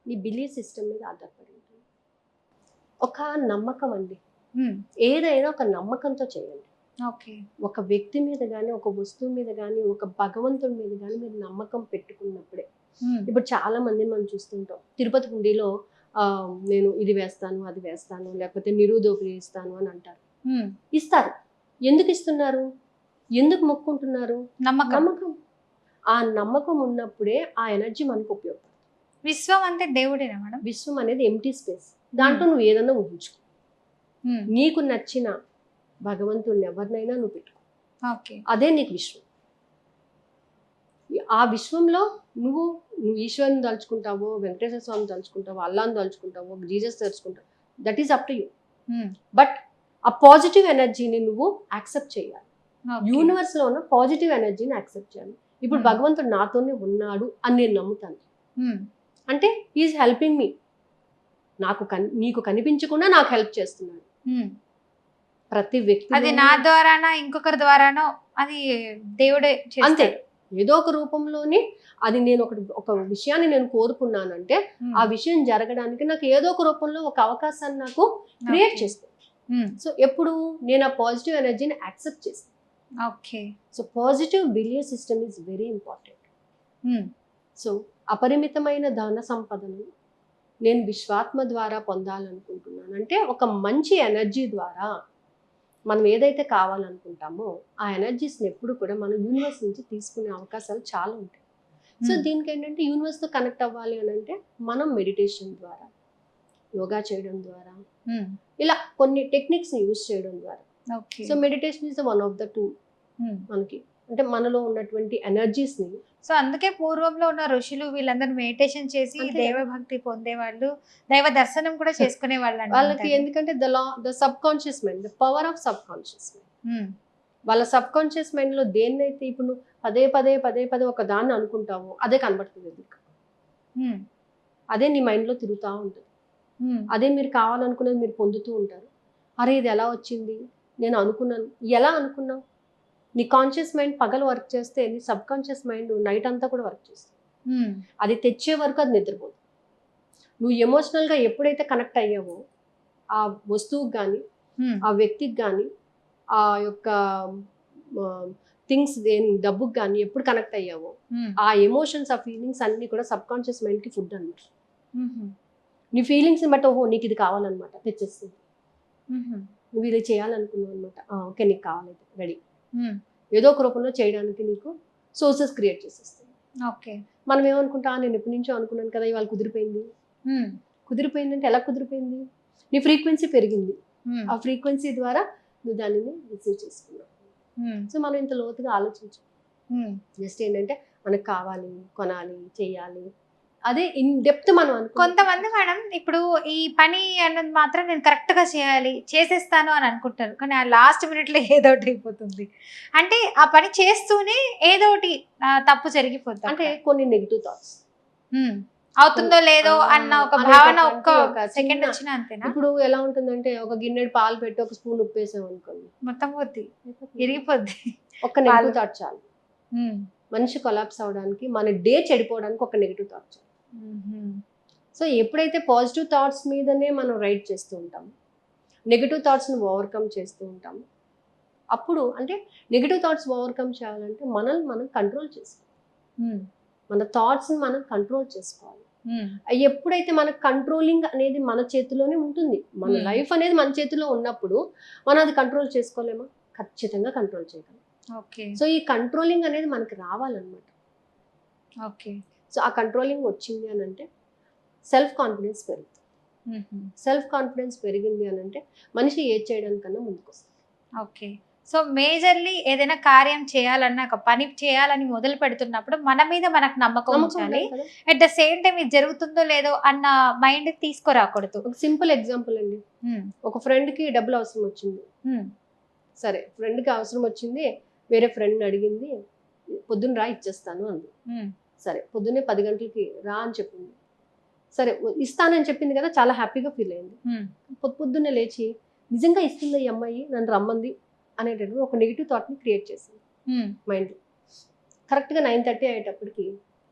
నీ బిలీవ్ సిస్టమ్ మీద ఆధారపడి ఉంటుంది. ఒక నమ్మకం అండి, ఏదైనా ఒక నమ్మకంతో చేయండి. ఓకే. ఒక వ్యక్తి మీద కానీ, ఒక వస్తువు మీద కానీ, ఒక భగవంతుడి మీద కానీ మీరు నమ్మకం పెట్టుకున్నప్పుడే. ఇప్పుడు చాలా మందిని మనం చూస్తుంటాం, తిరుపతి హుండీలో నేను ఇది వేస్తాను, అది వేస్తాను, లేకపోతే నిరుదోపిడి ఇస్తాను అని అంటారు. ఇస్తారు. ఎందుకు ఇస్తున్నారు? ఎందుకు మొక్కుంటున్నారు? నమ్మకం. ఆ నమ్మకం ఉన్నప్పుడే ఆ ఎనర్జీ మనకు ఉపయోగపడుతుంది. విశ్వం అంటే దేవుడేనా మేడం? విశ్వం అనేది ఎంటీ స్పేస్. దాంట్లో నువ్వు ఏదైనా ఊహించుకో. నీకు నచ్చిన భగవంతుడిని ఎవరినైనా నువ్వు పెట్టుకో. ఓకే. అదే నీకు విశ్వం. ఆ విశ్వంలో నువ్వు ఈశ్వరుని తలుచుకుంటావో, వెంకటేశ్వర స్వామిని తలుచుకుంటావో, అల్లాని తలుచుకుంటావో, జీసస్ తలుచుకుంటావు, that is up to you. But ఆ పాజిటివ్ ఎనర్జీని నువ్వు యాక్సెప్ట్ చేయాలి. యూనివర్స్ లో ఉన్న పాజిటివ్ ఎనర్జీని యాక్సెప్ట్ చేయాలి. ఇప్పుడు భగవంతుడు నాతోనే ఉన్నాడు అని నేను నమ్ముతాను. అంటే ఈజ్ హెల్పింగ్ మీ. నీకు కనిపించకుండా నాకు హెల్ప్ చేస్తున్నాడు. ప్రతి వ్యక్తి అది నా ద్వారానో ఇంకొకరి ద్వారానో అది దేవుడే అంతే, ఏదో ఒక రూపంలోని అది నేను ఒక విషయాన్ని నేను కోరుకున్నానంటే ఆ విషయం జరగడానికి నాకు ఏదో ఒక రూపంలో ఒక అవకాశాన్ని నాకు క్రియేట్ చేస్తాను. సో ఎప్పుడు నేను ఆ పాజిటివ్ ఎనర్జీని యాక్సెప్ట్ చేస్తాను. Okay. So positive believe system is very important. So అపరిమితమైన ధన సంపదను నేను విశ్వాత్మ ద్వారా పొందాలనుకుంటున్నాను అంటే ఒక మంచి ఎనర్జీ ద్వారా మనం ఏదైతే కావాలనుకుంటామో ఆ ఎనర్జీస్ని ఎప్పుడు కూడా మనం యూనివర్స్ నుంచి తీసుకునే అవకాశాలు చాలా ఉంటాయి. సో దీనికి ఏంటంటే యూనివర్స్తో కనెక్ట్ అవ్వాలి అని అంటే మనం మెడిటేషన్ ద్వారా, యోగా చేయడం ద్వారా, ఇలా కొన్ని టెక్నిక్స్ని యూజ్ చేయడం ద్వారా. So meditation is one of the tool మనకి, అంటే మనలో ఉన్నటువంటి ఎనర్జీస్ని. సో అందుకే పూర్వంలో ఉన్న ఋషులు వీళ్ళందరూ మెడిటేషన్ చేసి దైవభక్తి పొందేవాళ్ళు, దైవ దర్శనం కూడా చేసుకునే వాళ్ళకి. ఎందుకంటే the sub conscious mind, the power of sub conscious mind. వాళ్ళ సబ్ కాన్షియస్ మైండ్ లో దేన్నైతే ఇప్పుడు నువ్వు పదే ఒక దాన్ని అనుకుంటావో అదే కనబడుతుంది. అదే నీ మైండ్ లో తిరుగుతూ ఉంటుంది. అదే మీరు కావాలనుకునేది మీరు పొందుతూ ఉంటారు. అరే ఇది ఎలా వచ్చింది, నేను అనుకున్నాను. ఎలా అనుకున్నావు? నీ కాన్షియస్ మైండ్ పగలు వర్క్ చేస్తే నీ సబ్ కాన్షియస్ మైండ్ నైట్ అంతా కూడా వర్క్ చేస్తుంది. అది తెచ్చే వరకు అది నిద్రపోదు. నువ్వు ఎమోషనల్గా ఎప్పుడైతే కనెక్ట్ అయ్యావో ఆ వస్తువుకి కానీ, ఆ వ్యక్తికి కానీ, ఆ యొక్క థింగ్స్ డబ్బుకి కానీ ఎప్పుడు కనెక్ట్ అయ్యావో ఆ ఎమోషన్స్, ఆ ఫీలింగ్స్ అన్ని కూడా సబ్ కాన్షియస్ మైండ్కి ఫుడ్ అన్నమాట. నీ ఫీలింగ్స్ని బట్టి ఓహో నీకు ఇది కావాలన్నమాట తెచ్చేస్తుంది. నువ్వు ఇది చేయాలనుకున్నావు అనమాట, ఓకే నీకు కావాలి రెడీ. ఏదో ఒక రూపంలో చేయడానికి నీకు సోర్సెస్ క్రియేట్ చేసేస్తుంది. ఓకే. మనం ఏమనుకుంటా, నేను ఎప్పటి నుంచో అనుకున్నాను కదా ఇవాళ కుదిరిపోయింది. కుదిరిపోయిందంటే ఎలా కుదిరిపోయింది? నీ ఫ్రీక్వెన్సీ పెరిగింది. ఆ ఫ్రీక్వెన్సీ ద్వారా నువ్వు దానిని రిసీవ్ చేసుకున్నావు. సో మనం ఇంత లోతుగా ఆలోచించాం. జస్ట్ ఏంటంటే మనకు కావాలి, కొనాలి, చెయ్యాలి, అదే ఇన్ డెప్త్ మనం కొంతమంది మేడం ఇప్పుడు ఈ పని అన్నది మాత్రం నేను కరెక్ట్ గా చేయాలి, చేసేస్తాను అని అనుకుంటారు. కానీ ఆ లాస్ట్ మినిట్ లో ఏదో ఒకటి అయిపోతుంది. అంటే ఆ పని చేస్తూనే ఏదో ఒకటి తప్పు జరిగిపోతుంది. అంటే కొన్ని నెగిటివ్ థాట్స్ అవుతుందో లేదో అన్న ఒక భావన ఒక్క సెకండ్ వచ్చినా అంతేనా? ఇప్పుడు ఎలా ఉంటుందంటే ఒక గిన్నెడు పాలు పెట్టి ఒక స్పూన్ ఉప్పు వేసాం అనుకోండి, మొత్తం పోద్ది, ఇరిగిపోద్ది. ఒక నెగిటివ్ థాట్ చాలు మనిషి కొలాప్స్ అవడానికి, మన డే చెడిపోవడానికి ఒక నెగిటివ్ థాట్ చాలు. సో ఎప్పుడైతే పాజిటివ్ థాట్స్ మీదనే మనం రైట్ చేస్తూ ఉంటాము, నెగిటివ్ థాట్స్ని ఓవర్కమ్ చేస్తూ ఉంటాము, అప్పుడు అంటే నెగిటివ్ థాట్స్ ఓవర్కమ్ చేయాలంటే మనల్ని మనం కంట్రోల్ చేసుకోవాలి. మన థాట్స్ని మనం కంట్రోల్ చేసుకోవాలి. ఎప్పుడైతే మన కంట్రోలింగ్ అనేది మన చేతిలోనే ఉంటుంది, మన లైఫ్ అనేది మన చేతిలో ఉన్నప్పుడు మనం అది కంట్రోల్ చేసుకోలేమా? ఖచ్చితంగా కంట్రోల్ చేయగలం. ఓకే. సో ఈ కంట్రోలింగ్ అనేది మనకి రావాలన్నమాట. ఓకే. సో ఆ కంట్రోలింగ్ వచ్చింది అని అంటే సెల్ఫ్ కాన్ఫిడెన్స్ పెరుగుతుంది. సెల్ఫ్ కాన్ఫిడెన్స్ పెరిగింది అని అంటే మనిషి ఏది చేయడానికన్నా ముందుకు వస్తుంది. ఓకే. సో మేజర్లీ ఏదైనా కార్యం చేయాలన్నా, ఒక పని చేయాలని మొదలు పెడుతున్నప్పుడు మన మీద మనకు నమ్మకం ఉంచాలి. ఉండాలి కదా. అట్ ద సేమ్ టైం ఇది జరుగుతుందో లేదో అన్న మైండ్ తీసుకురాకూడదు. ఒక సింపుల్ ఎగ్జాంపుల్ అండి, ఒక ఫ్రెండ్కి డబ్బులు అవసరం వచ్చింది. సరే, ఫ్రెండ్కి అవసరం వచ్చింది, వేరే ఫ్రెండ్ని అడిగింది, పొద్దున్న రా ఇచ్చేస్తాను అంది. సరే, పొద్దున్నే 10 గంటలకి రా అని చెప్పింది. సరే, ఇస్తానని చెప్పింది కదా, చాలా హ్యాపీగా ఫీల్ అయింది. పొద్దున్నే లేచి నిజంగా ఇస్తుంది ఈ అమ్మాయి, నన్ను రమ్మంది అనేటప్పుడు ఒక నెగిటివ్ థాట్ని క్రియేట్ చేసింది మైండ్లో. కరెక్ట్గా 9:30 అయ్యేటప్పటికి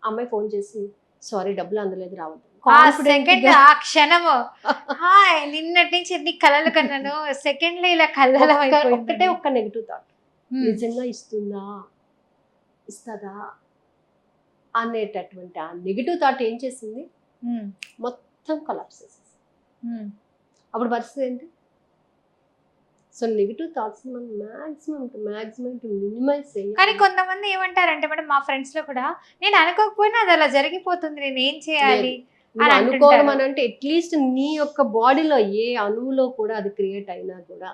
అమ్మాయి ఫోన్ చేసి, సారీ డబ్బులు అందలేదు, రావద్దు. ఆ క్షణము నిన్నటి నుంచి ఎన్ని కళలు కన్నాను, సెకండ్ లో ఇలా కళ్ళలో ఒక్కటే ఒక్క నెగిటివ్ థాట్, నిజంగా ఇస్తుందా, ఇస్తుందా అనేటటువంటి ఆ నెగిటివ్ థాట్ ఏం చేసింది, మొత్తం కొలాప్స్ చేసేసి. అప్పుడు పరిస్థితి ఏంటి? సో నెగిటివ్ థాట్స్ మనం మాక్సిమం మినిమైజ్ చేయాలి. కానీ కొంతమంది ఏమంటారంటే మేడం, మా ఫ్రెండ్స్ లో కూడా, నేను అనుకోకపోయినా అది అలా జరిగిపోతుంది, నేను ఏం చేయాలి అని అనుకోవడం అని అంటే అట్లీస్ట్ నీ యొక్క బాడీలో ఏ అణువులో కూడా అది క్రియేట్ అయినా కూడా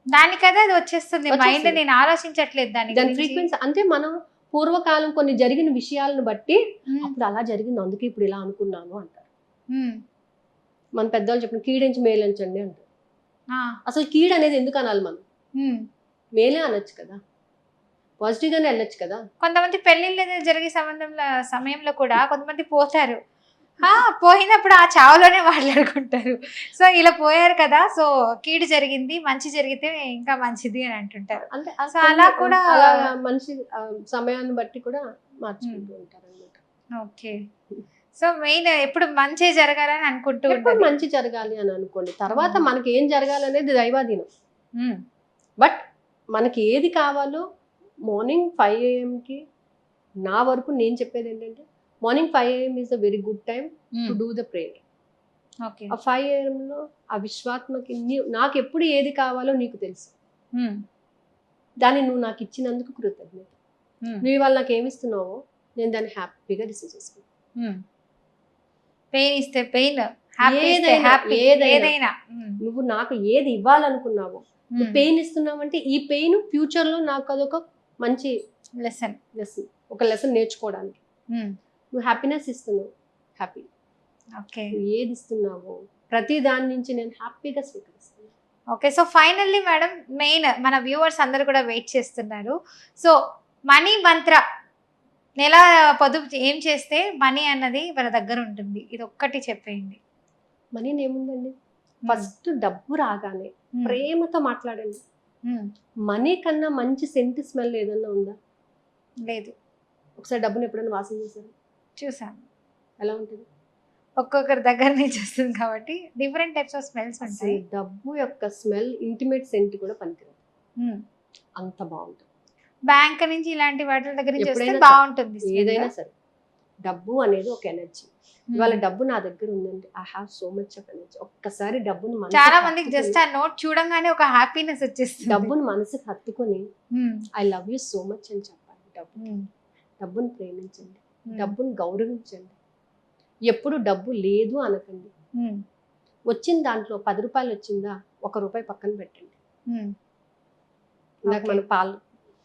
దానికదే అది వచ్చేస్తుంది మైండ్. నేను ఆలోచించట్లేదు దాని ఫ్రీక్వెన్సీ. అంటే మనం పూర్వకాలం కొన్ని జరిగిన విషయాలను బట్టి అప్పుడు అలా జరిగింది, అందుకే ఇప్పుడు ఇలా అనుకున్నాను అంటారు. మన పెద్దవాళ్ళు చెప్పిన కీడించి మేలంచండి అంటారు. అసలు కీడు అనేది ఎందుకు అనాలి? మనం మేలే అనొచ్చు కదా, పాజిటివ్ గానే వెళ్ళొచ్చు కదా. కొంతమంది పెళ్లిళ్ళు జరిగే సమయంలో కూడా కొంతమంది పోతారు, పోయినప్పుడు ఆ చావులోనే మాట్లాడుకుంటారు. సో ఇలా పోయారు కదా, సో కీడు జరిగింది, మంచి జరిగితే ఇంకా మంచిది అని అంటుంటారు. అంటే సో అలా కూడా మనిషి సమయాన్ని బట్టి కూడా మార్చుకుంటూ ఉంటారు అన్నమాట. ఓకే. సో మెయిన్ ఎప్పుడు మంచి జరగాలని అనుకుంటూ ఉంటారు. మంచి జరగాలి అని అనుకోండి, తర్వాత మనకి ఏం జరగాలి అనేది దైవాధీనం. బట్ మనకి ఏది కావాలో మార్నింగ్ 5 AM నా వరకు నేను చెప్పేది ఏంటంటే, morning 5 AM is a very good time to do the prayer. ఆ 5 AM ఆ విశ్వాత్మకి నాకు ఎప్పుడు ఏది కావాలో నీకు తెలుసు, దాన్ని నువ్వు నాకు ఇచ్చినందుకు కృతజ్ఞత. నువ్వు ఇవాళ నాకు ఏమిస్తున్నావో నేను దాన్ని హ్యాపీగా రిసీవ్ చేసుకున్నాను. పెయిన్ ఇస్తే పెయిన్, ఏదైనా నువ్వు నాకు ఏది ఇవ్వాలనుకున్నావో, నువ్వు పెయిన్ ఇస్తున్నావంటే ఈ పెయిన్ ఫ్యూచర్ లో నాకు అదొక మంచి లెసన్, ఒక లెసన్ నేర్చుకోవడానికి. నువ్వు హ్యాపీనెస్ ఇస్తున్నావు, హ్యాపీ. నువ్వు ఏది ఇస్తున్నావో ప్రతి దాని నుంచి నేను హ్యాపీగా స్వీకరిస్తాను. Okay. So finally madam, main మన వ్యూవర్స్ అందరు కూడా వెయిట్ చేస్తున్నారు. సో మనీ మంత్ర నెల పొదుపు ఏం చేస్తే మనీ అన్నది మన దగ్గర ఉంటుంది, ఇది ఒక్కటి చెప్పేయండి. మనీ ఏముందండి, ఫస్ట్ డబ్బు రాగానే ప్రేమతో మాట్లాడండి. మనీ కన్నా మంచి సెంట్ స్మెల్ ఏదన్నా ఉందా? లేదు. ఒకసారి డబ్బుని ఎప్పుడైనా వాసన చేశారు? చూసాను. ఎలా ఉంటుంది? ఒక్కొక్కరి దగ్గర నుంచి వస్తుంది కాబట్టి డిఫరెంట్ టైప్స్ ఆఫ్ స్మెల్స్ ఉంటాయి. డబ్బు యొక్క స్మెల్ ఇంటిమేట్ సెంట్ కూడా పనికిరాదు, అంత బాగుంటుంది. బ్యాంక్ నుంచి ఇలాంటి వాటి దగ్గర నుంచి వస్తే బాగుంటుంది. ఏదైనా సరే, డబ్బు అనేది ఒక ఎనర్జీ. ఇవాళ డబ్బు నా దగ్గర ఉందండి, I have so much of energy. ఒక్కసారి డబ్బుని చాలా మందికి జస్ట్ ఆ నోట్ చూడంగానే ఒక హ్యాపీనెస్ వచ్చేస్తుంది. డబ్బుని మనసుకి హత్తుకొని I love you so much అని చెప్పాలి. డబ్బుని ప్రేమించండి, డబ్బుని గౌరవించండి. ఎప్పుడు డబ్బు లేదు అనకండి. వచ్చిన దాంట్లో 10 రూపాయలు వచ్చిందా, 1 రూపాయి పక్కన పెట్టండి. ఇందాక మన పాలు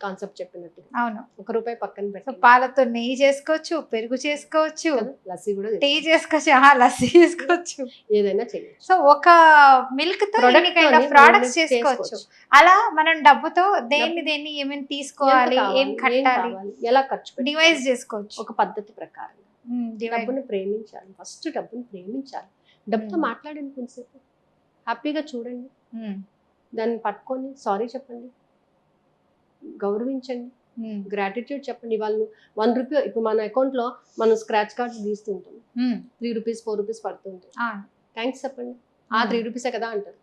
కాన్సెప్ట్ చెప్పినట్టు, అవును, 1 రూపాయి పక్కన పెట్టండి. పాలతో నెయ్యి చేసుకోవచ్చు, పెరుగు చేసుకోవచ్చు, లస్సీ కూడా టీ చేసుకోవచ్చు, లస్సీ చేసుకోవచ్చు, ఏదైనా చేయొచ్చు. సో ఒక మిల్క్ తో ఎన్ని కైండ్ ఆఫ్ ప్రొడక్ట్స్ చేసుకోవచ్చు. అలా మనం డబ్బుతో దేన్ని ఏమేమి తీసుకోవాలి, ఏం కట్టాలి, ఎలా ఖర్చు డివైస్ చేసుకోవచ్చు. ఒక పద్ధతి ప్రకారం డబ్బుని ప్రేమించాలి. ఫస్ట్ డబ్బుని ప్రేమించాలి. డబ్బుతో మాట్లాడండి, కొంచెంసేపు హ్యాపీగా చూడండి, దాన్ని పట్టుకొని సారీ చెప్పండి, గౌరవించండి, గ్రాటిట్యూడ్ చెప్పండి. వాళ్ళు 1 రూపీ, ఇప్పుడు మన అకౌంట్ లో మనం స్క్రాచ్ కార్డ్స్ తీస్తుంటాం, 3 రూపీస్ 4 రూపీస్ పడుతుంటాయి. థ్యాంక్స్ చెప్పండి. ఆ 3 రూపీసే కదా అంటారు.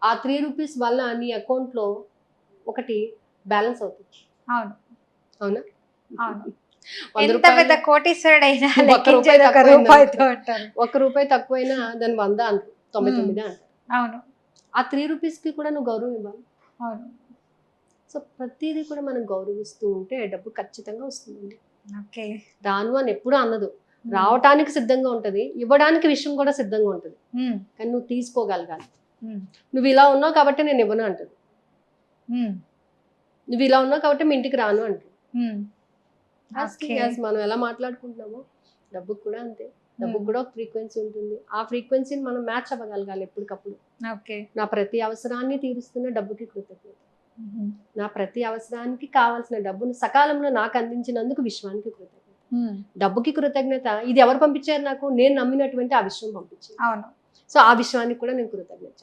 ఆ 3 రూపీస్ వల్ల నీ అకౌంట్ లో ఒకటి బ్యాలెన్స్ అవుతుంది. అవును, అవునా? అవును. 100 ఎంత రూపాయలు పెద్ద కోటీశ్వరుడైనా ఒక్క రూపాయి లెక్కించేది ఒక తక్కువైంది రూపాయితో అంటారు. 1 రూపాయి తక్కువైనా దాని 100 అంటారు, 99 అంటారు. అవును ఆ 3 రూపీస్కి కూడా నువ్వు గౌరవం ఇవ్వాలి. అవును. సో ప్రతిదీ కూడా మనం గౌరవిస్తూ ఉంటే డబ్బు ఖచ్చితంగా వస్తుందండి. ఓకే. రాను అని ఎప్పుడూ అనదు. రావటానికి సిద్ధంగా ఉంటది, ఇవ్వడానికి విషయం కూడా సిద్ధంగా ఉంటది. కానీ నువ్వు తీసుకోగలగాలి. నువ్వు ఇలా ఉన్నావు కాబట్టి నేను ఇవ్వను అంటది. నువ్వు ఇలా ఉన్నావు కాబట్టి మీ ఇంటికి రాను అంటది. Yes, మనం ఎలా మాట్లాడుకుంటున్నామో డబ్బుకు కూడా అంతే. డబ్బుకు కూడా ఒక ఫ్రీక్వెన్సీ ఉంటుంది. ఆ ఫ్రీక్వెన్సీని మనం మ్యాచ్ అవ్వగలగాలి ఎప్పటికప్పుడు. ఓకే. నా ప్రతి అవసరాన్ని తీరుస్తున్న డబ్బుకి కృతజ్ఞత. నా ప్రతి అవసరానికి కావాల్సిన డబ్బును సకాలంలో నాకు అందించినందుకు విశ్వానికి కృతజ్ఞత. డబ్బుకి కృతజ్ఞత, ఇది ఎవరు పంపించారు నాకు, నేను నమ్మినటువంటి ఆ విశ్వం పంపించింది. అవును. సో ఆ విశ్వానికి కూడా నేను కృతజ్ఞత.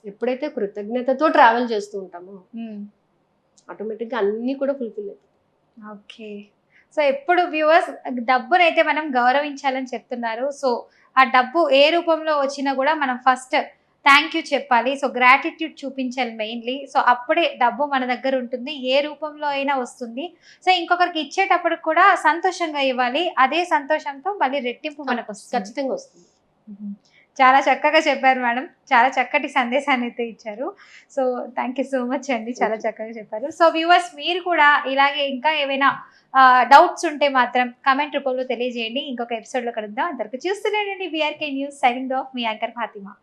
ఎప్పుడైతే కృతజ్ఞతతో ట్రావెల్ చేస్తూ ఉంటామో ఆటోమేటిక్గా అన్నీ కూడా ఫుల్ఫిల్ అవుతాయి. ఓకే. సో ఎప్పుడు వ్యూవర్స్ డబ్బునైతే మనం గౌరవించాలని చెప్తున్నారు. సో ఆ డబ్బు ఏ రూపంలో వచ్చినా కూడా మనం ఫస్ట్ థ్యాంక్ యూ చెప్పాలి. సో గ్రాటిట్యూడ్ చూపించాలి మెయిన్లీ. సో అప్పుడే డబ్బు మన దగ్గర ఉంటుంది, ఏ రూపంలో అయినా వస్తుంది. సో ఇంకొకరికి ఇచ్చేటప్పుడు కూడా సంతోషంగా ఇవ్వాలి, అదే సంతోషంతో మళ్ళీ రెట్టింపు మనకు వస్తుంది. ఖచ్చితంగా వస్తుంది. చాలా చక్కగా చెప్పారు మేడం, చాలా చక్కటి సందేశాన్ని అయితే ఇచ్చారు. So thank you so much అండి, చాలా చక్కగా చెప్పారు. సో వ్యూవర్స్ మీరు కూడా ఇలాగే ఇంకా ఏవైనా డౌట్స్ ఉంటే మాత్రం కామెంట్ రూపంలో తెలియజేయండి. ఇంకొక ఎపిసోడ్లో కలుద్దాం. అందరికీ చూస్తూనే VRK న్యూస్, సైనింగ్ ఆఫ్, మీ యాంకర్ ఫాతిమా.